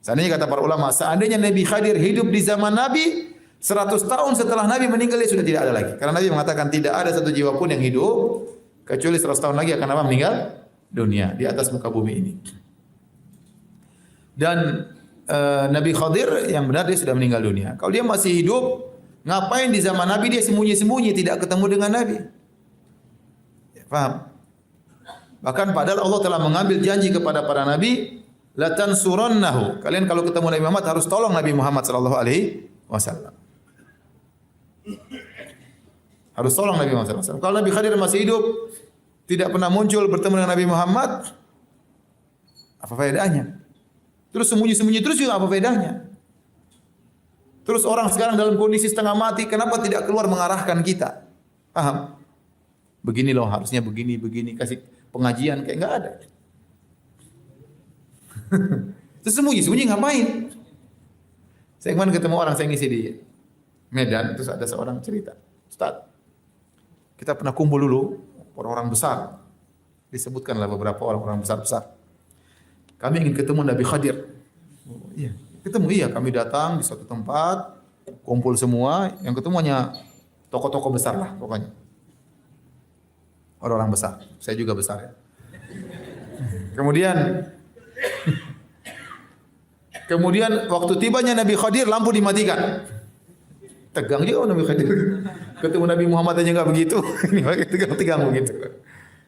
Seandainya kata para ulama, seandainya Nabi Khidir hidup di zaman Nabi, 100 tahun setelah Nabi meninggal dia sudah tidak ada lagi. Karena Nabi mengatakan tidak ada satu jiwa pun yang hidup kecuali 100 tahun lagi akan meninggal dunia di atas muka bumi ini. Dan Nabi Khidir yang benar dia sudah meninggal dunia. Kalau dia masih hidup, ngapain di zaman Nabi dia sembunyi-sembunyi tidak ketemu dengan Nabi? Ya, paham? Bahkan padahal Allah telah mengambil janji kepada para nabi, la tansurannahu. Kalian kalau ketemu Nabi Muhammad harus tolong Nabi Muhammad sallallahu alaihi wasallam. Harus tolong Nabi Muhammad sallallahu alaihi wasallam. Kalau Nabi Khidir masih hidup, tidak pernah muncul bertemu dengan Nabi Muhammad, apa faedahnya? Terus sembunyi-sembunyi terus juga apa bedanya? Terus orang sekarang dalam kondisi setengah mati, kenapa tidak keluar mengarahkan kita? Paham? Begini loh, harusnya begini, kasih pengajian kayak enggak ada. Terus sembunyi-sembunyi ngapain? Saya kemarin ketemu orang, saya ngisi di Medan, terus ada seorang cerita, Ustaz, kita pernah kumpul dulu, orang-orang besar, disebutkanlah beberapa orang-orang besar-besar. Kami ingin ketemu Nabi Khidir. Oh, iya, ketemu iya. Kami datang di suatu tempat, kumpul semua. Yang ketemu hanya tokoh-tokoh besar lah pokoknya. Orang-orang besar. Saya juga besar ya. Kemudian waktu tibanya Nabi Khidir, lampu dimatikan. Tegang juga Nabi Khidir. Ketemu Nabi Muhammad aja nggak begitu. Ini tegang begitu.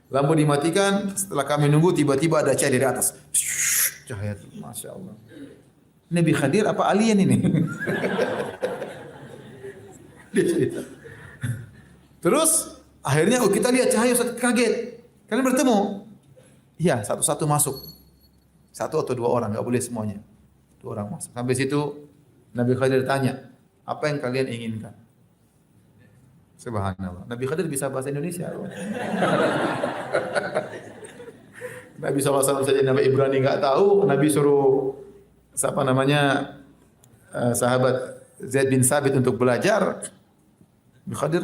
Lampu dimatikan, setelah kami nunggu tiba-tiba ada cahaya dari atas. Cahaya, Masya Allah. Nabi Khidir apa alien ini? Terus akhirnya kita lihat cahaya, kaget. Kalian bertemu? Iya, satu-satu masuk. Satu atau dua orang, nggak boleh semuanya. Dua orang masuk. Sampai situ Nabi Khidir tanya, apa yang kalian inginkan? Subhanallah. Nabi Khidir bisa bahasa Indonesia. Nabi SAW saja nama Ibrani enggak tahu, Nabi suruh siapa namanya sahabat Zaid bin Sabit untuk belajar. Nabi Khidir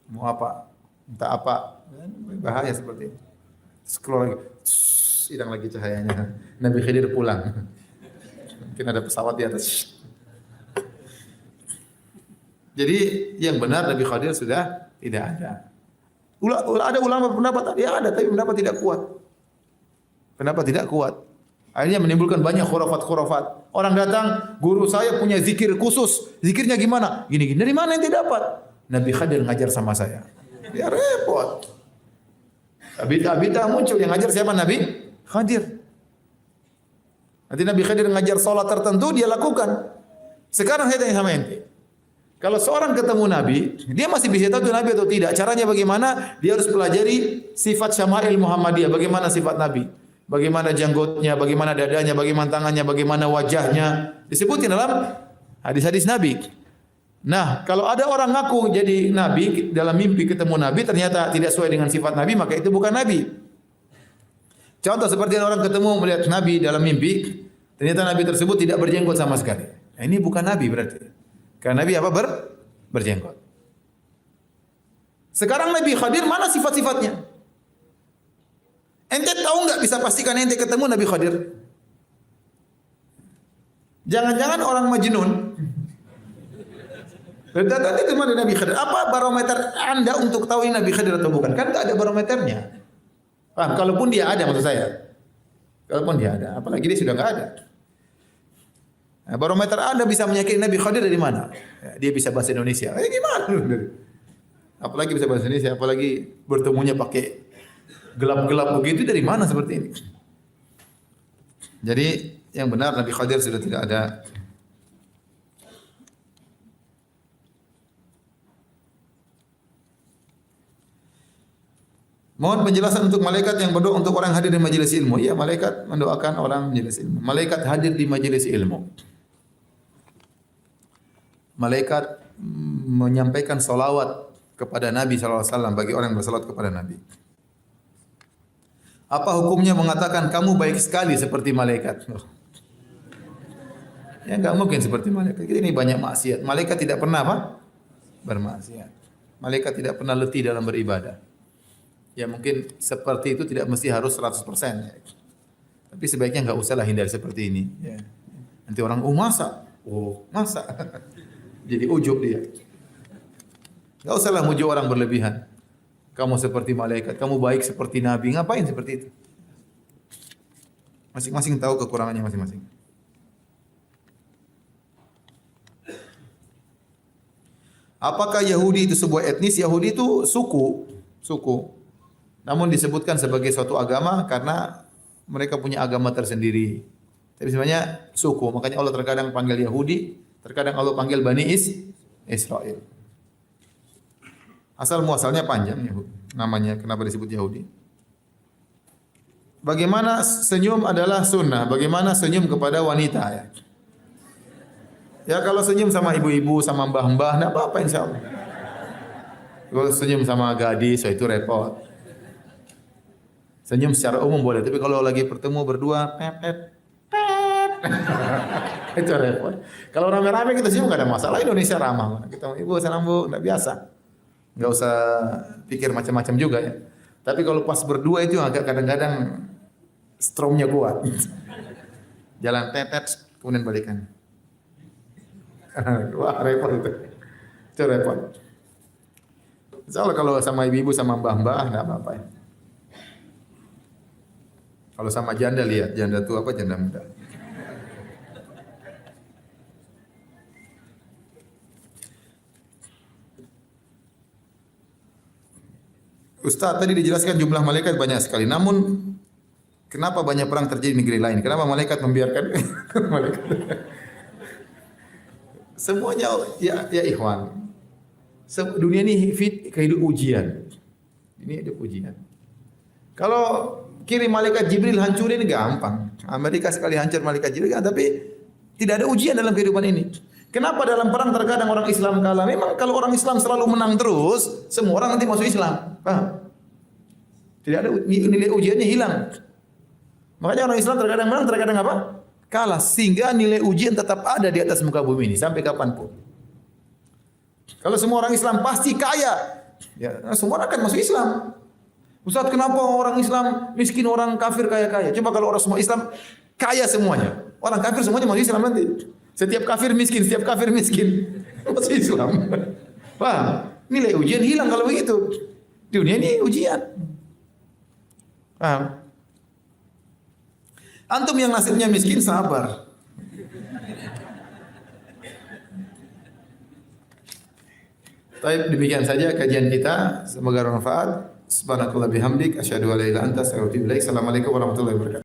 mau apa? Minta apa? Bahaya seperti itu. Scroll lagi. Hilang lagi cahayanya. Nabi Khidir pulang. Mungkin ada pesawat di atas. Jadi yang benar Nabi Khidir sudah tidak ada. Ada ulama pendapat ya ada, tapi pendapat tidak kuat. Pendapat tidak kuat. Akhirnya menimbulkan banyak khurafat-khurafat. Orang datang, guru saya punya zikir khusus. Zikirnya gimana? Gini-gini. Dari mana yang tidak dapat? Nabi Khidir ngajar sama saya. Ya repot. Bid'ah muncul yang ngajar siapa? Nabi Khidir. Nanti Nabi Khidir ngajar salat tertentu dia lakukan. Sekarang saya tanya sama ente. Kalau seorang ketemu Nabi, dia masih bisa tahu itu Nabi atau tidak. Caranya bagaimana? Dia harus pelajari sifat syama'il Muhammadiyah. Bagaimana sifat Nabi? Bagaimana janggutnya, bagaimana dadanya, bagaimana tangannya, bagaimana wajahnya. Disebutin dalam hadis-hadis Nabi. Nah, kalau ada orang ngaku jadi Nabi, dalam mimpi ketemu Nabi, ternyata tidak sesuai dengan sifat Nabi, maka itu bukan Nabi. Contoh seperti orang ketemu melihat Nabi dalam mimpi, ternyata Nabi tersebut tidak berjenggot sama sekali. Nah, ini bukan Nabi berarti. Karena Nabi apa? berjenggot. Sekarang Nabi Khadir mana sifat-sifatnya? Ente tahu nggak, bisa pastikan ente ketemu Nabi Khadir? Jangan-jangan orang Majnun. Datang itu mana Nabi Khadir? Apa barometer Anda untuk tahu ini Nabi Khadir atau bukan? Kan nggak ada barometernya. Paham? Kalaupun dia ada, maksud saya. Kalaupun dia ada, apalagi dia sudah nggak ada. Nah, barometer Anda bisa meyakinkan Nabi Khadir dari mana? Ya, dia bisa bahasa Indonesia. Gimana? Apalagi bisa bahasa Indonesia, apalagi bertemunya pakai gelap-gelap begitu, dari mana seperti ini? Jadi yang benar Nabi Khadir sudah tidak ada. Mohon penjelasan untuk malaikat yang berdoa untuk orang hadir di majelis ilmu. Iya, malaikat mendoakan orang majelis ilmu. Malaikat hadir di majelis ilmu. Malaikat menyampaikan salawat kepada Nabi SAW bagi orang yang bersalawat kepada Nabi. Apa hukumnya mengatakan kamu baik sekali seperti malaikat? Ya enggak mungkin seperti malaikat. Ini banyak maksiat. Malaikat tidak pernah apa? Bermaksiat. Malaikat tidak pernah letih dalam beribadah. Ya mungkin seperti itu tidak mesti harus 100%. Tapi sebaiknya enggak usahlah hindari seperti ini. Ya. Nanti orang, masa? Masa? Jadi ujub dia. Enggak usahlah muji orang berlebihan. Kamu seperti malaikat, kamu baik seperti nabi. Ngapain seperti itu? Masing-masing tahu kekurangannya masing-masing. Apakah Yahudi itu sebuah etnis? Yahudi itu suku. Namun disebutkan sebagai suatu agama karena mereka punya agama tersendiri. Tapi sebenarnya suku. Makanya Allah terkadang panggil Yahudi, terkadang Allah panggil Bani Israel. Asal muasalnya panjang namanya. Kenapa disebut Yahudi? Bagaimana senyum adalah sunnah? Bagaimana senyum kepada wanita ya? Ya kalau senyum sama ibu-ibu, sama mbah-mbah, enggak apa-apa insyaallah. Kalau senyum sama gadis, itu repot. Senyum secara umum boleh, tapi kalau lagi bertemu berdua, pep. Itu repot. Kalau rame-rame kita senyum enggak ada masalah. Indonesia ramah. Kita ibu salam bu, enggak biasa. Enggak usah pikir macam-macam juga ya. Tapi kalau pas berdua itu agak kadang-kadang strongnya kuat. Jalan tetet, kemudian balikan. Wah repot itu. Itu repot. Insyaallah kalau sama ibu-ibu sama mbah-mbah enggak apa-apa ya. Kalau sama janda lihat, janda tua apa janda muda. Ustaz tadi dijelaskan jumlah malaikat banyak sekali. Namun kenapa banyak perang terjadi di negeri lain? Kenapa malaikat membiarkan malaikat? Semuanya ya ikhwan. Dunia ini kehidupan ujian. Ini hidup ujian. Kalau kirim malaikat Jibril hancurin gampang. Amerika sekali hancur malaikat Jibril, tapi tidak ada ujian dalam kehidupan ini. Kenapa dalam perang terkadang orang Islam kalah? Memang kalau orang Islam selalu menang terus, semua orang nanti masuk Islam. Paham? Tidak ada nilai ujiannya hilang. Makanya orang Islam terkadang menang, terkadang apa? Kalah. Sehingga nilai ujian tetap ada di atas muka bumi ini sampai kapanpun. Kalau semua orang Islam pasti kaya, ya semua orang akan masuk Islam. Ustaz, kenapa orang Islam miskin, orang kafir kaya-kaya? Coba kalau orang semua Islam kaya semuanya. Orang kafir semuanya masuk Islam nanti. Setiap kafir miskin. Masuk Islam. Paham? Nilai ujian hilang kalau begitu. Dunia ini ujian. Paham? Antum yang nasibnya miskin sabar. Baik, demikian saja kajian kita. Semoga bermanfaat. Subhanakallah bihamdik asyhadu an la ilaha illa anta astaghfiruka wa atubu ilaik. Assalamualaikum warahmatullahi wabarakatuh.